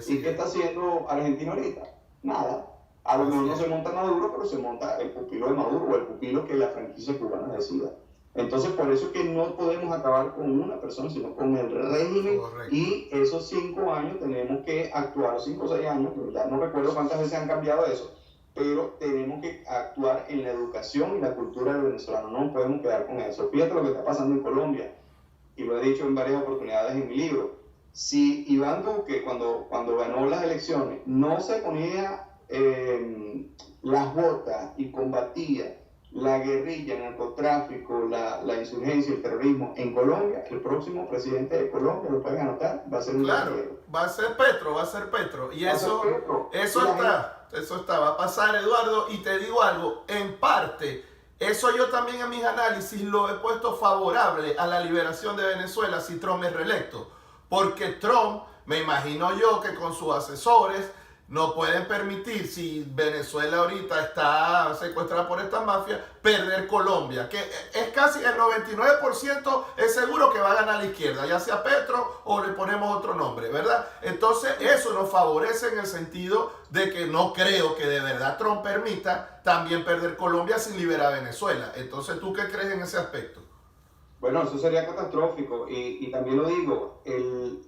¿Y qué está haciendo Argentina ahorita? Nada. A lo mejor no se monta Maduro, pero se monta el pupilo de Maduro o el pupilo que la franquicia cubana decida. Entonces, por eso es que no podemos acabar con una persona, sino con el régimen. Correcto. Y esos 5 años tenemos que actuar, 5 o 6 años, ya no recuerdo cuántas veces han cambiado eso, pero tenemos que actuar en la educación y la cultura del venezolano. No podemos quedar con eso. Fíjate lo que está pasando en Colombia, y lo he dicho en varias oportunidades en mi libro. Si Iván Duque, cuando ganó las elecciones, no se ponía las botas y combatía la guerrilla, el narcotráfico, la insurgencia, el terrorismo en Colombia, el próximo presidente de Colombia, lo pueden anotar, va a ser un guerrillero. Va a ser Petro. Y eso está, va a pasar, Eduardo, y te digo algo, en parte, eso yo también en mis análisis lo he puesto favorable a la liberación de Venezuela si Trump es reelecto. Porque Trump, me imagino yo que con sus asesores no pueden permitir, si Venezuela ahorita está secuestrada por esta mafia, perder Colombia, que es casi el 99% es seguro que va a ganar la izquierda, ya sea Petro o le ponemos otro nombre, ¿verdad? Entonces eso nos favorece en el sentido de que no creo que de verdad Trump permita también perder Colombia sin liberar a Venezuela. Entonces, ¿tú qué crees en ese aspecto? Bueno, eso sería catastrófico y también lo digo, el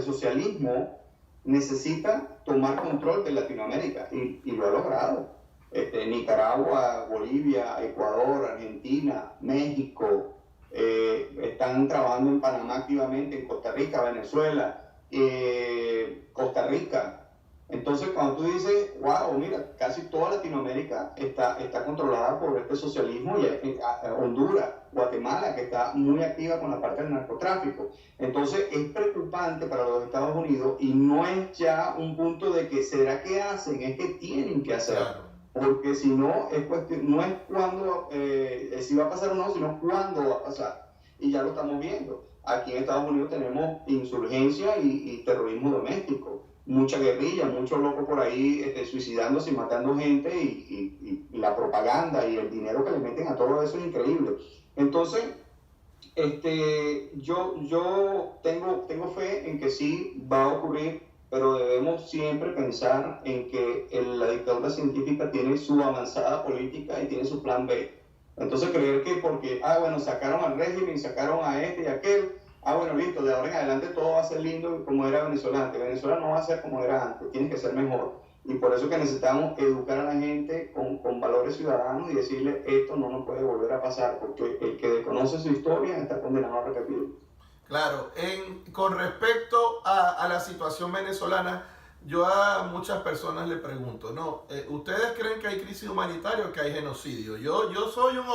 socialismo necesita tomar control de Latinoamérica y lo ha logrado. Nicaragua, Bolivia, Ecuador, Argentina, México, están trabajando en Panamá activamente, en Costa Rica, Venezuela, Costa Rica. Entonces, cuando tú dices, wow, mira, casi toda Latinoamérica está controlada por este socialismo, y Honduras, Guatemala, que está muy activa con la parte del narcotráfico. Entonces, es preocupante para los Estados Unidos y no es ya un punto de que será que hacen, es que tienen que hacer. Claro. Porque si no, es cuestión, no es cuándo, si va a pasar o no, sino cuándo va a pasar. Y ya lo estamos viendo. Aquí en Estados Unidos tenemos insurgencia y terrorismo doméstico. Mucha guerrilla, muchos locos por ahí suicidándose y matando gente y la propaganda y el dinero que le meten a todo eso es increíble. Entonces, yo tengo fe en que sí va a ocurrir, pero debemos siempre pensar en que la dictadura científica tiene su avanzada política y tiene su plan B. Entonces creer que porque, bueno, sacaron al régimen, sacaron a este y a aquel, bueno, listo, de ahora en adelante todo va a ser lindo como era Venezuela antes. Venezuela no va a ser como era antes, tiene que ser mejor. Y por eso que necesitamos educar a la gente con valores ciudadanos y decirle esto no nos puede volver a pasar, porque el que desconoce su historia está condenado a repetirlo. Claro, con respecto a la situación venezolana, yo a muchas personas le pregunto, ¿no? ¿Ustedes creen que hay crisis humanitaria o que hay genocidio? Yo soy un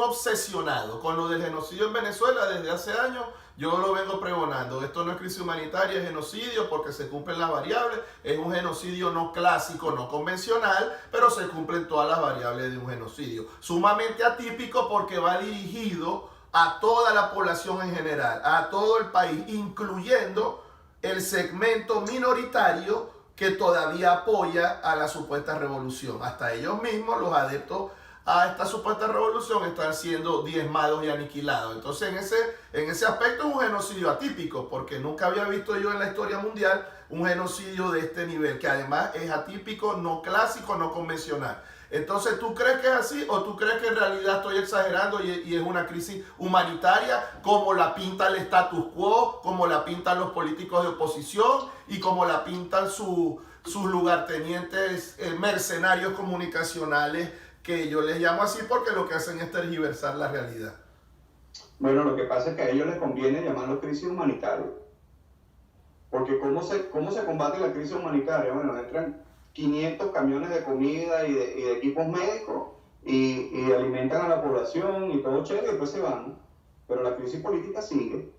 obsesionado con lo del genocidio en Venezuela desde hace años. Yo lo vengo pregonando. Esto no es crisis humanitaria, es genocidio porque se cumplen las variables. Es un genocidio no clásico, no convencional, pero se cumplen todas las variables de un genocidio. Sumamente atípico porque va dirigido a toda la población en general, a todo el país, incluyendo el segmento minoritario que todavía apoya a la supuesta revolución. Hasta ellos mismos, los adeptos a esta supuesta revolución, están siendo diezmados y aniquilados. Entonces, en ese aspecto es un genocidio atípico, porque nunca había visto yo en la historia mundial un genocidio de este nivel, que además es atípico, no clásico, no convencional. Entonces, ¿tú crees que es así o tú crees que en realidad estoy exagerando y es una crisis humanitaria como la pinta el status quo, como la pintan los políticos de oposición y como la pintan sus lugartenientes mercenarios comunicacionales, que yo les llamo así porque lo que hacen es tergiversar la realidad? Bueno, lo que pasa es que a ellos les conviene llamarlo crisis humanitaria. Porque ¿cómo se combate la crisis humanitaria? Bueno, entran 500 camiones de comida y de equipos médicos y alimentan a la población y todo chévere y después se van. Pero la crisis política sigue.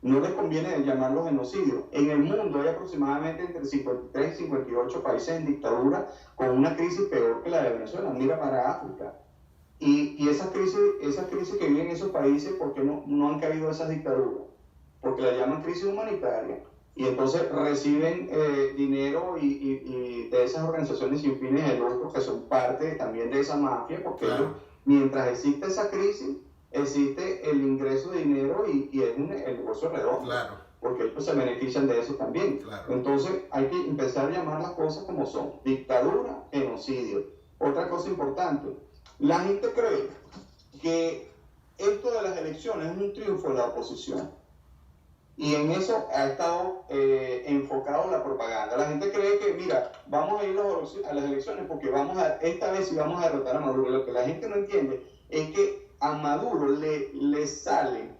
No les conviene llamarlo genocidio. En el mundo hay aproximadamente entre 53 y 58 países en dictadura con una crisis peor que la de Venezuela. Mira para África. Y esas crisis que viven en esos países, ¿por qué no han caído esas dictaduras? Porque la llaman crisis humanitaria. Y entonces reciben dinero y de esas organizaciones sin fines de lucro que son parte también de esa mafia, porque Claro. ellos, mientras existe esa crisis, existe el ingreso de dinero y es el negocio redondo, Claro. porque ellos se benefician de eso también. Claro. Entonces hay que empezar a llamar las cosas como son: dictadura, genocidio. Otra cosa importante, la gente cree que esto de las elecciones es un triunfo de la oposición. Y en eso ha estado enfocado la propaganda. La gente cree que, mira, vamos a ir a las elecciones porque esta vez sí vamos a derrotar a Maduro. Lo que la gente no entiende es que a Maduro le sale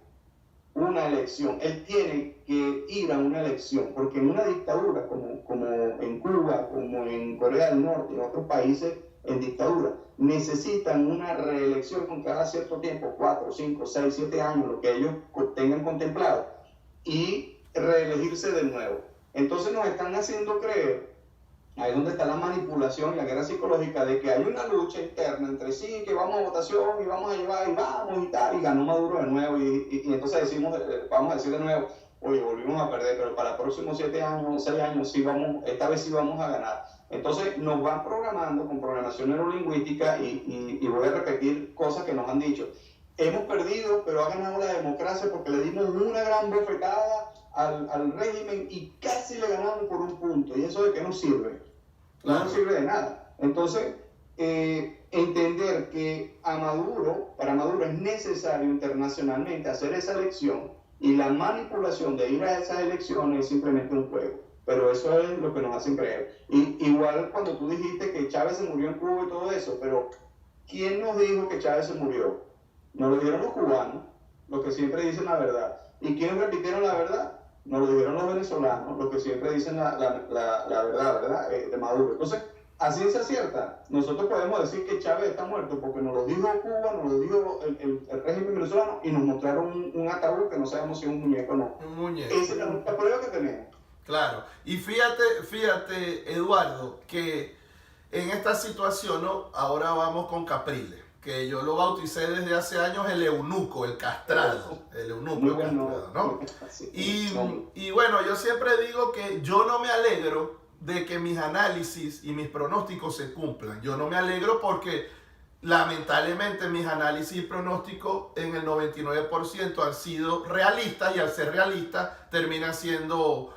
una elección. Él tiene que ir a una elección, porque en una dictadura como en Cuba, como en Corea del Norte, en otros países en dictadura, necesitan una reelección con cada cierto tiempo, 4, 5, 6, 7 años, lo que ellos tengan contemplado, y reelegirse de nuevo. Entonces nos están haciendo creer, ahí es donde está la manipulación y la guerra psicológica, de que hay una lucha interna entre sí, que vamos a votación y vamos a llevar y vamos y tal, y ganó Maduro de nuevo, y entonces vamos a decir de nuevo, oye, volvimos a perder, pero para los próximos 7 años, 6 años, esta vez sí vamos a ganar. Entonces nos van programando con programación neurolingüística y voy a repetir cosas que nos han dicho. Hemos perdido, pero ha ganado la democracia porque le dimos una gran bofetada al régimen y casi le ganamos por un punto. ¿Y eso de qué nos sirve? No nos sirve de nada. Entonces, entender que para Maduro es necesario internacionalmente hacer esa elección, y la manipulación de ir a esas elecciones es simplemente un juego. Pero eso es lo que nos hacen creer. Igual cuando tú dijiste que Chávez se murió en Cuba y todo eso, pero ¿quién nos dijo que Chávez se murió? Nos lo dijeron los cubanos, los que siempre dicen la verdad. ¿Y quiénes repitieron la verdad? Nos lo dijeron los venezolanos, los que siempre dicen la verdad, ¿verdad? De Maduro. Entonces, a ciencia cierta, nosotros podemos decir que Chávez está muerto porque nos lo dijo Cuba, nos lo dijo el régimen venezolano, y nos mostraron un ataúd que no sabemos si es un muñeco o no. Un muñeco. Esa es la única prueba que tenemos. Claro. Y fíjate, Eduardo, que en esta situación, ¿no? Ahora vamos con Capriles, que yo lo bauticé desde hace años el eunuco, el castrado, el eunuco, el castrado, ¿no? Y bueno, yo siempre digo que yo no me alegro de que mis análisis y mis pronósticos se cumplan. Yo no me alegro porque lamentablemente mis análisis y pronósticos en el 99% han sido realistas, y al ser realistas terminan siendo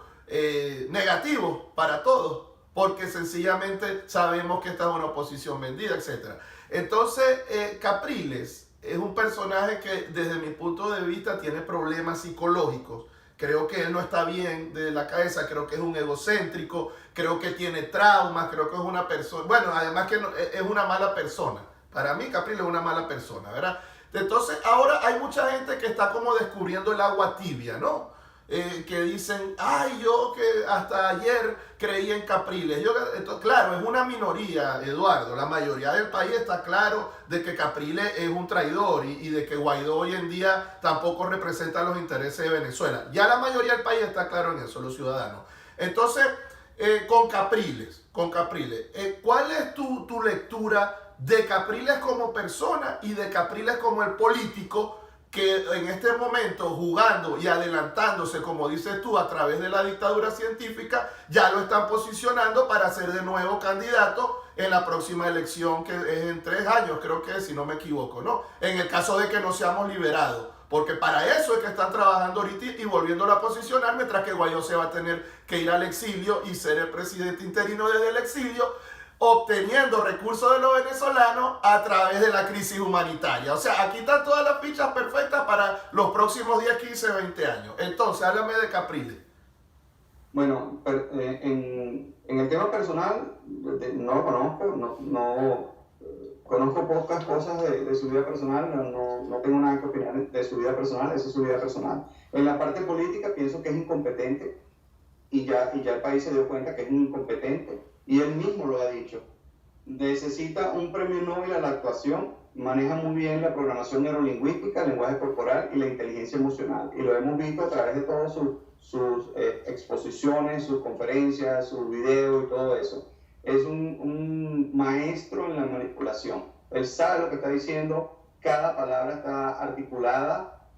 negativos para todos, porque sencillamente sabemos que esta es una oposición vendida, etc. Entonces, Capriles es un personaje que desde mi punto de vista tiene problemas psicológicos. Creo que él no está bien de la cabeza, creo que es un egocéntrico, creo que tiene traumas, creo que es una persona, bueno, además que es una mala persona. Para mí Capriles es una mala persona, ¿verdad? Entonces ahora hay mucha gente que está como descubriendo el agua tibia, ¿no? Que dicen, ay, yo que hasta ayer creí en Capriles. Claro, es una minoría, Eduardo. La mayoría del país está claro de que Capriles es un traidor y de que Guaidó hoy en día tampoco representa los intereses de Venezuela. Ya la mayoría del país está claro en eso, los ciudadanos. Entonces, con Capriles, ¿cuál es tu lectura de Capriles como persona y de Capriles como el político que en este momento, jugando y adelantándose, como dices tú, a través de la dictadura científica, ya lo están posicionando para ser de nuevo candidato en la próxima elección, que es en 3 años, creo que, si no me equivoco, ¿no? En el caso de que no seamos liberados porque para eso es que están trabajando ahorita y volviéndolo a posicionar, mientras que Guaidó se va a tener que ir al exilio y ser el presidente interino desde el exilio, obteniendo recursos de los venezolanos a través de la crisis humanitaria. O sea, aquí están todas las fichas perfectas para los próximos 10, 15, 20 años. Entonces, háblame de Capriles. Bueno, en el tema personal, no lo conozco, conozco pocas cosas de su vida personal, no tengo nada que opinar de su vida personal, esa es su vida personal. En la parte política pienso que es incompetente y ya el país se dio cuenta que es incompetente y él mismo lo ha dicho. Necesita un premio Nobel a la actuación, maneja muy bien la programación neurolingüística, el lenguaje corporal y la inteligencia emocional. Y lo hemos visto a través de todas sus exposiciones, sus conferencias, sus videos y todo eso. Es un maestro en la manipulación. Él sabe lo que está diciendo, cada palabra está articulada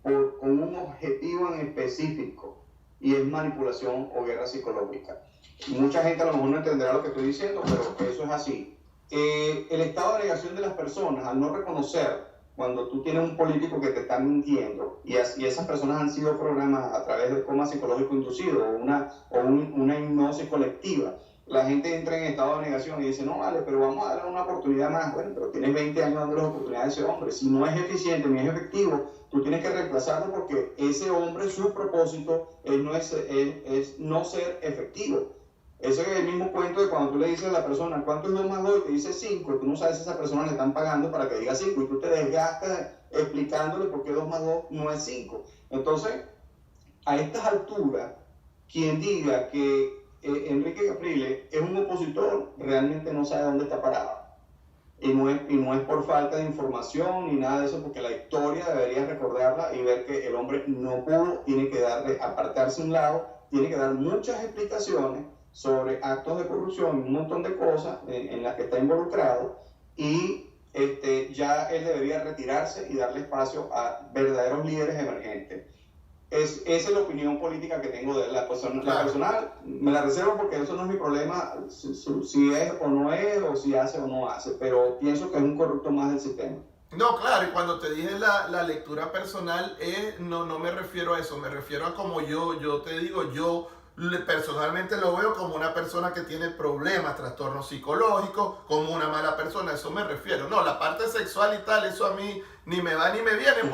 con un objetivo en específico y es manipulación o guerra psicológica. Mucha gente a lo mejor no entenderá lo que estoy diciendo, pero eso es así. El estado de negación de las personas, al no reconocer cuando tú tienes un político que te está mintiendo y esas personas han sido programadas a través del coma psicológico inducido o una hipnosis colectiva, la gente entra en estado de negación y dice, no vale, pero vamos a darle una oportunidad más. Bueno, pero tienes 20 años dándole oportunidad a ese hombre. Si no es eficiente ni es efectivo, tú tienes que reemplazarlo porque ese hombre, su propósito es no ser efectivo. Ese es el mismo cuento de cuando tú le dices a la persona, ¿cuánto es 2 más 2? Y te dice 5, tú no sabes si a esa persona le están pagando para que diga 5 y tú te desgastas explicándole por qué 2 más 2 no es 5. Entonces, a estas alturas, quien diga que Enrique Capriles es un opositor, realmente no sabe dónde está parado. Y no es por falta de información ni nada de eso, porque la historia debería recordarla y ver que el hombre no pudo, tiene que apartarse a un lado, tiene que dar muchas explicaciones sobre actos de corrupción, un montón de cosas en las que está involucrado y ya él debería retirarse y darle espacio a verdaderos líderes emergentes. Esa es la opinión política que tengo de la personal, me la reservo porque eso no es mi problema, si es o no es, o si hace o no hace, pero pienso que es un corrupto más del sistema. No, claro, y cuando te dije la lectura personal, no me refiero a eso, me refiero a como yo te digo, yo personalmente lo veo como una persona que tiene problemas, trastornos psicológicos, como una mala persona, a eso me refiero. No, la parte sexual y tal, eso a mí ni me va ni me viene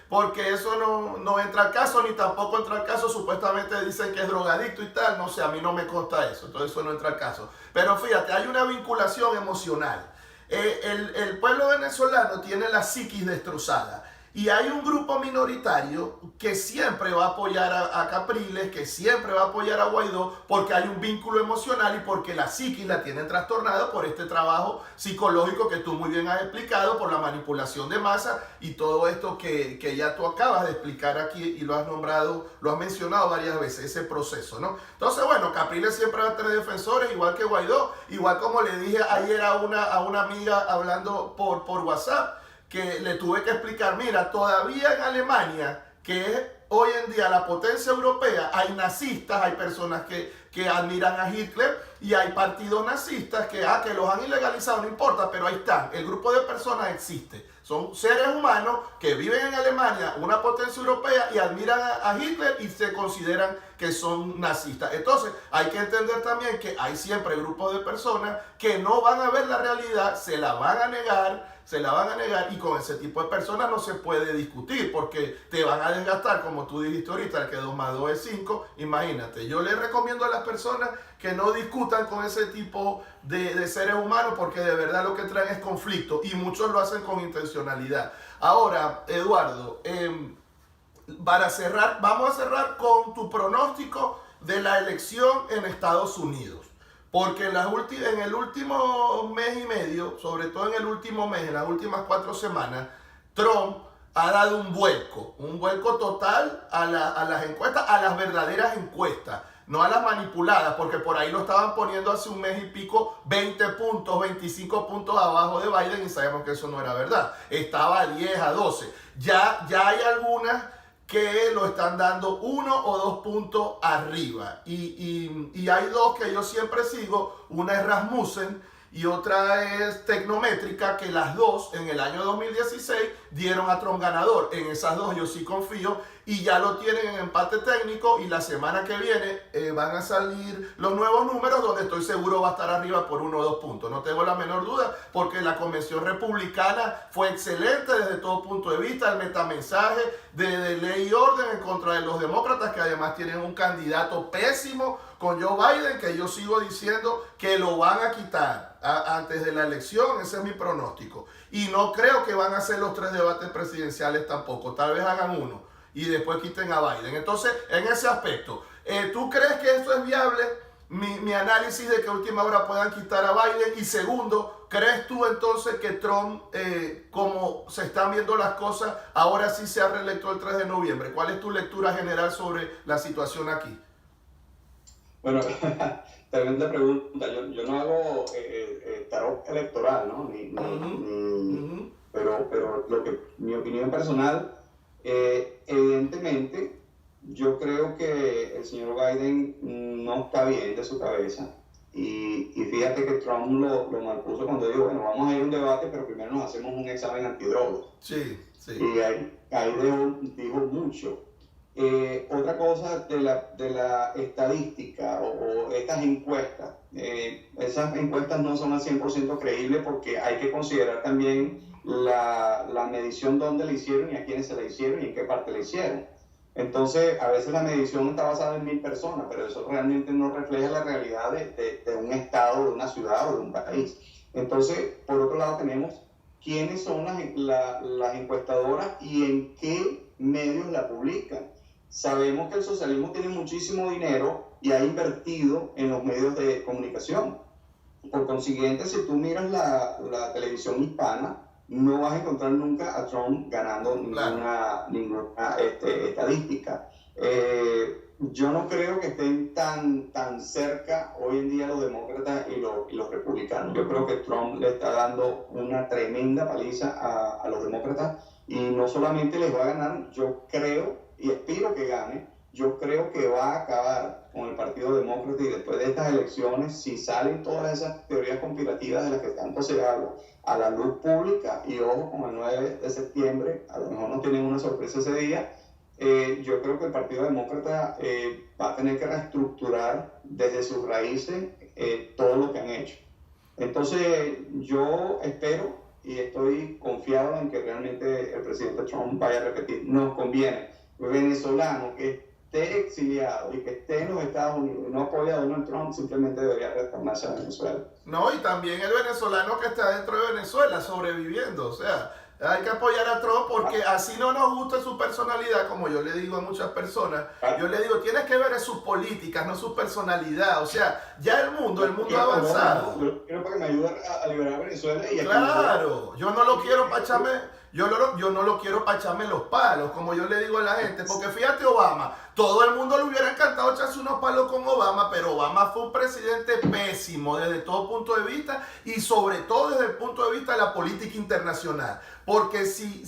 porque eso no entra al caso, ni tampoco entra al caso, supuestamente dicen que es drogadicto y tal, no sé, a mí no me consta eso, todo eso no entra al caso. Pero fíjate, hay una vinculación emocional. El pueblo venezolano tiene la psiquis destrozada. Y hay un grupo minoritario que siempre va a apoyar a Capriles, que siempre va a apoyar a Guaidó, porque hay un vínculo emocional y porque la psiquis la tienen trastornada por este trabajo psicológico que tú muy bien has explicado, por la manipulación de masa y todo esto que ya tú acabas de explicar aquí y lo has nombrado, lo has mencionado varias veces, ese proceso, ¿no? Entonces, bueno, Capriles siempre va a tener defensores, igual que Guaidó, igual como le dije ayer a una amiga hablando por WhatsApp, que le tuve que explicar, mira, todavía en Alemania, que es hoy en día la potencia europea, hay nazistas, hay personas que admiran a Hitler y hay partidos nazistas que los han ilegalizado, no importa, pero ahí están, el grupo de personas existe. Son seres humanos que viven en Alemania, una potencia europea, y admiran a Hitler y se consideran que son nazistas. Entonces, hay que entender también que hay siempre grupos de personas que no van a ver la realidad, se la van a negar, y con ese tipo de personas no se puede discutir porque te van a desgastar, como tú dijiste ahorita, que 2 más 2 es 5. Imagínate, yo les recomiendo a las personas que no discutan con ese tipo de seres humanos porque de verdad lo que traen es conflicto y muchos lo hacen con intencionalidad. Ahora, Eduardo, para cerrar, vamos a cerrar con tu pronóstico de la elección en Estados Unidos. Porque en el último mes y medio, sobre todo en el último mes, en las últimas 4 semanas, Trump ha dado un vuelco total a las encuestas, a las verdaderas encuestas, no a las manipuladas, porque por ahí lo estaban poniendo hace un mes y pico 20 puntos, 25 puntos abajo de Biden y sabemos que eso no era verdad. Estaba a 10, a 12. Ya hay algunas que lo están dando 1 o 2 puntos arriba. Y hay 2 que yo siempre sigo. Una es Rasmussen y otra es Tecnométrica, que las dos en el año 2016 dieron a Trump ganador. En esas dos yo sí confío y ya lo tienen en empate técnico y la semana que viene van a salir los nuevos números donde estoy seguro va a estar arriba por 1 o 2 puntos. No tengo la menor duda porque la convención republicana fue excelente desde todo punto de vista, el metamensaje de ley y orden en contra de los demócratas que además tienen un candidato pésimo con Joe Biden, que yo sigo diciendo que lo van a quitar antes de la elección. Ese es mi pronóstico. Y no creo que van a hacer los 3 debates presidenciales tampoco. Tal vez hagan uno y después quiten a Biden. Entonces, en ese aspecto, ¿tú crees que esto es viable? Mi análisis de que a última hora puedan quitar a Biden. Y segundo, ¿crees tú entonces que Trump, como se están viendo las cosas, ahora sí se ha reelecto el 3 de noviembre? ¿Cuál es tu lectura general sobre la situación aquí? Bueno, tremenda pregunta. Yo no hago tarot electoral, ¿no? Pero mi opinión personal, evidentemente, yo creo que el señor Biden no está bien de su cabeza. Y fíjate que Trump lo malpuso cuando dijo, bueno, vamos a ir a un debate, pero primero nos hacemos un examen antidrogas. Sí, sí. Y ahí dijo mucho. Otra cosa de la estadística o estas encuestas. Esas encuestas no son al 100% creíbles porque hay que considerar también la medición dónde la hicieron y a quiénes se la hicieron y en qué parte la hicieron. Entonces, a veces la medición está basada en 1000 personas, pero eso realmente no refleja la realidad de un estado, de una ciudad o de un país. Entonces, por otro lado tenemos quiénes son las encuestadoras y en qué medios la publican. Sabemos que el socialismo tiene muchísimo dinero y ha invertido en los medios de comunicación. Por consiguiente, si tú miras la televisión hispana, no vas a encontrar nunca a Trump ganando ninguna estadística. Yo no creo que estén tan cerca hoy en día los demócratas y los republicanos. Yo creo que Trump le está dando una tremenda paliza a los demócratas y no solamente les va a ganar, yo creo y espero que gane, yo creo que va a acabar con el Partido Demócrata y después de estas elecciones, si salen todas esas teorías conspirativas de las que tanto se habla a la luz pública, y ojo, con el 9 de septiembre, a lo mejor no tienen una sorpresa ese día, yo creo que el Partido Demócrata va a tener que reestructurar desde sus raíces todo lo que han hecho. Entonces, yo espero y estoy confiado en que realmente el presidente Trump vaya a repetir. Nos conviene. Venezolano que esté exiliado y que esté en los Estados Unidos y no apoya a Donald Trump simplemente debería retornarse a Venezuela. No, y también el venezolano que está dentro de Venezuela sobreviviendo, o sea, hay que apoyar a Trump porque así no nos gusta su personalidad, como yo le digo a muchas personas. Yo le digo, tienes que ver sus políticas, no su personalidad. O sea, ya el mundo ha avanzado. Yo quiero para que me ayude a liberar a Venezuela. Y claro, yo no lo quiero para echarme... Yo no lo quiero para echarme los palos, como yo le digo a la gente, porque fíjate Obama, todo el mundo le hubiera encantado echarse unos palos con Obama, pero Obama fue un presidente pésimo desde todo punto de vista y sobre todo desde el punto de vista de la política internacional. Porque si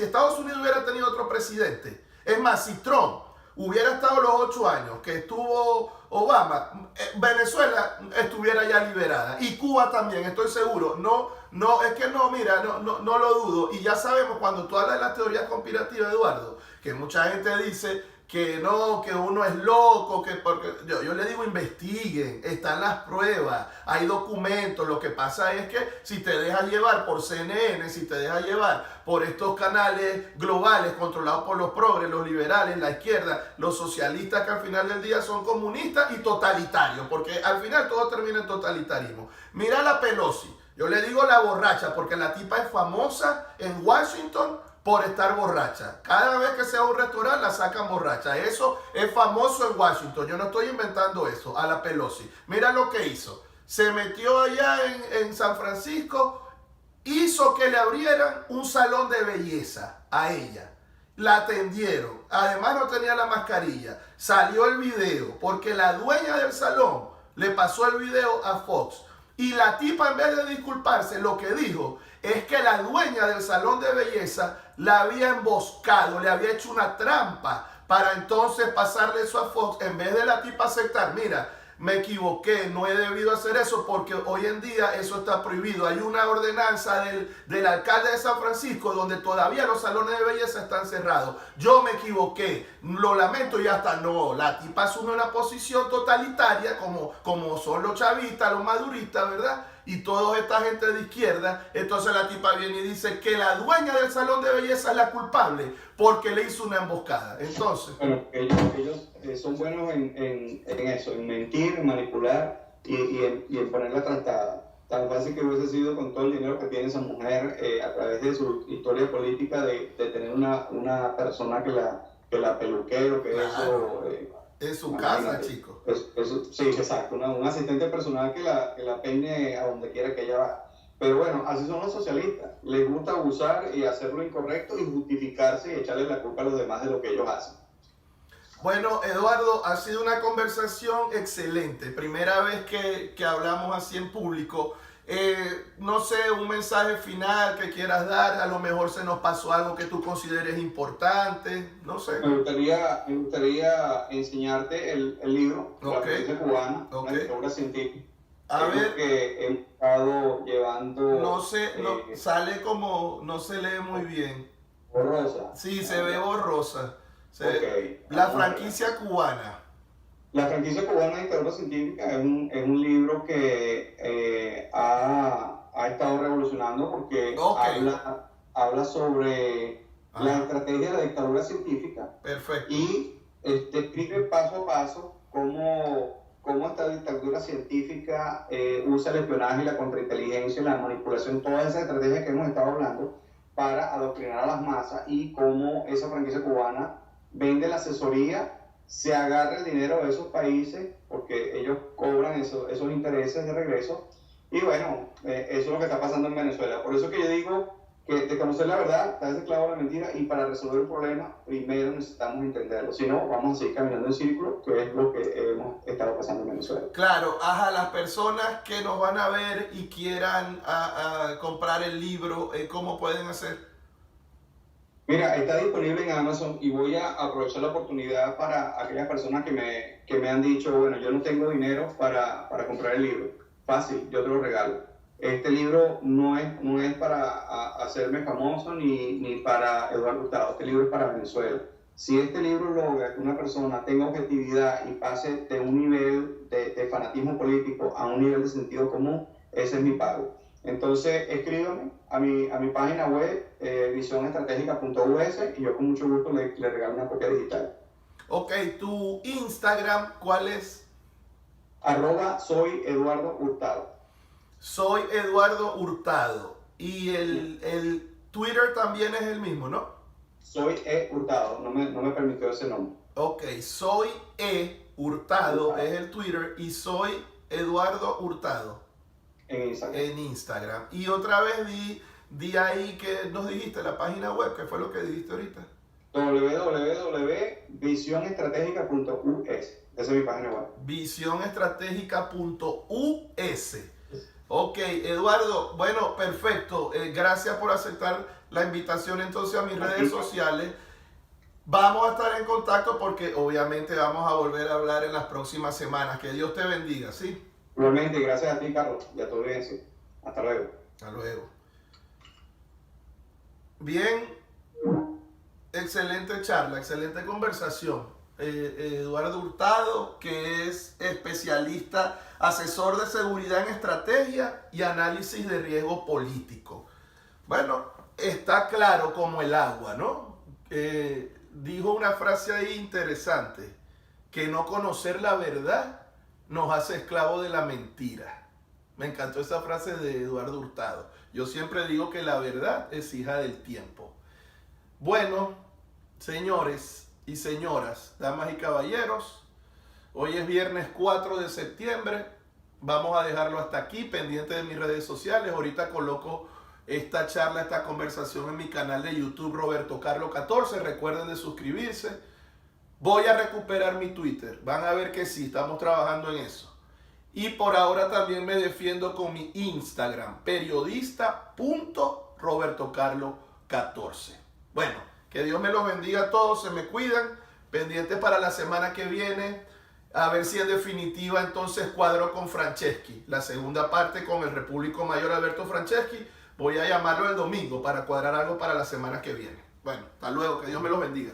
Estados Unidos hubiera tenido otro presidente, es más, si Trump hubiera estado los 8 años que estuvo Obama, Venezuela estuviera ya liberada y Cuba también, estoy seguro. No lo dudo. Y ya sabemos, cuando tú hablas de las teorías conspirativas, Eduardo, que mucha gente dice que no, que uno es loco, porque yo le digo investiguen, están las pruebas, hay documentos. Lo que pasa es que si te dejas llevar por CNN, si te dejas llevar por estos canales globales controlados por los progres, los liberales, la izquierda, los socialistas, que al final del día son comunistas y totalitarios, porque al final todo termina en totalitarismo. Mira a la Pelosi, yo le digo la borracha porque la tipa es famosa en Washington por estar borracha. Cada vez que sea un restaurante la sacan borracha. Eso es famoso en Washington. Yo no estoy inventando eso, a la Pelosi. Mira lo que hizo. Se metió allá en San Francisco, hizo que le abrieran un salón de belleza a ella. La atendieron. Además no tenía la mascarilla. Salió el video porque la dueña del salón le pasó el video a Fox. Y la tipa, en vez de disculparse, lo que dijo es que la dueña del salón de belleza la había emboscado, le había hecho una trampa para entonces pasarle eso a Fox. En vez de la tipa aceptar, mira, me equivoqué, no he debido hacer eso porque hoy en día eso está prohibido. Hay una ordenanza del alcalde de San Francisco donde todavía los salones de belleza están cerrados. Yo me equivoqué, lo lamento y hasta no. La tipa asume una posición totalitaria como son los chavistas, los maduristas, ¿verdad? Y toda esta gente de izquierda. Entonces la tipa viene y dice que la dueña del salón de belleza es la culpable porque le hizo una emboscada. Entonces... Bueno, ellos son buenos en eso, en mentir, en manipular y en poner la tratada. Tan fácil que hubiese sido con todo el dinero que tiene esa mujer a través de su historia política de tener una persona que la peluquee, lo que claro. eso... en su casa, chicos. Sí, exacto, un asistente personal que la peine a donde quiera que ella va. Pero bueno, así son los socialistas. Les gusta abusar y hacer lo incorrecto y justificarse y echarle la culpa a los demás de lo que ellos hacen. Bueno, Eduardo, ha sido una conversación excelente. Primera vez que hablamos así en público. No sé, un mensaje final que quieras dar. A lo mejor se nos pasó algo que tú consideres importante. No sé. Me gustaría enseñarte el libro, La Franquicia Cubana, una lectura científica. A ver, que hemos estado llevando... No sé, sale como, no se lee muy bien. Borrosa. Sí, se ve borrosa. Okay. La franquicia cubana. La franquicia cubana de dictadura científica es un libro que ha estado revolucionando porque habla sobre la estrategia de la dictadura científica. Perfecto. Y describe paso a paso cómo esta dictadura científica usa el espionaje, la contrainteligencia, la manipulación, todas esas estrategias que hemos estado hablando para adoctrinar a las masas y cómo esa franquicia cubana vende la asesoría, se agarra el dinero de esos países porque ellos cobran esos intereses de regreso y bueno, eso es lo que está pasando en Venezuela. Por eso que yo digo que de conocer la verdad, está esclavo de la mentira y para resolver un problema primero necesitamos entenderlo, si no vamos a seguir caminando en círculo, que es lo que hemos estado pasando en Venezuela. Claro, a las personas que nos van a ver y quieran comprar el libro, ¿cómo pueden hacer? Mira, está disponible en Amazon y voy a aprovechar la oportunidad para aquellas personas que me han dicho, bueno, yo no tengo dinero para comprar el libro. Fácil, yo te lo regalo. Este libro no es para hacerme famoso ni para Eduardo Hurtado. Este libro es para Venezuela. Si este libro logra que una persona tenga objetividad y pase de un nivel de fanatismo político a un nivel de sentido común, ese es mi pago. Entonces, escríbame a mi página web, visionestrategica.us, y yo con mucho gusto le regalo una copia digital. Ok, ¿tu Instagram cuál es? @soy Eduardo Hurtado. Soy Eduardo Hurtado. Y el Twitter también es el mismo, ¿no? Soy Hurtado, no me permitió ese nombre. Ok, soy Hurtado es el Twitter y soy Eduardo Hurtado. En Instagram. Y otra vez di ahí que nos dijiste, la página web, ¿qué fue lo que dijiste ahorita? www.visionestrategica.us. Esa es mi página web. Visionestrategica.us. Ok, Eduardo, bueno, perfecto. Gracias por aceptar la invitación entonces a mis redes sociales. Vamos a estar en contacto porque obviamente vamos a volver a hablar en las próximas semanas. Que Dios te bendiga, ¿sí? Igualmente, gracias a ti, Carlos, y a tu audiencia. Hasta luego. Hasta luego. Bien, excelente charla, excelente conversación. Eduardo Hurtado, que es especialista, asesor de seguridad en estrategia y análisis de riesgo político. Bueno, está claro como el agua, ¿no? Dijo una frase ahí interesante, que no conocer la verdad nos hace esclavos de la mentira. Me encantó esa frase de Eduardo Hurtado. Yo siempre digo que la verdad es hija del tiempo. Bueno, señores y señoras, damas y caballeros, hoy es viernes 4 de septiembre. Vamos a dejarlo hasta aquí, pendiente de mis redes sociales. Ahorita coloco esta charla, esta conversación en mi canal de YouTube, Roberto Carlo 14. Recuerden de suscribirse. Voy a recuperar mi Twitter. Van a ver que sí, estamos trabajando en eso. Y por ahora también me defiendo con mi Instagram, periodista.robertocarlo14. Bueno, que Dios me los bendiga a todos, se me cuidan. Pendientes para la semana que viene. A ver si en definitiva entonces cuadro con Franceschi. La segunda parte con el Repúblico Mayor Alberto Franceschi. Voy a llamarlo el domingo para cuadrar algo para la semana que viene. Bueno, hasta luego. Que Dios me los bendiga.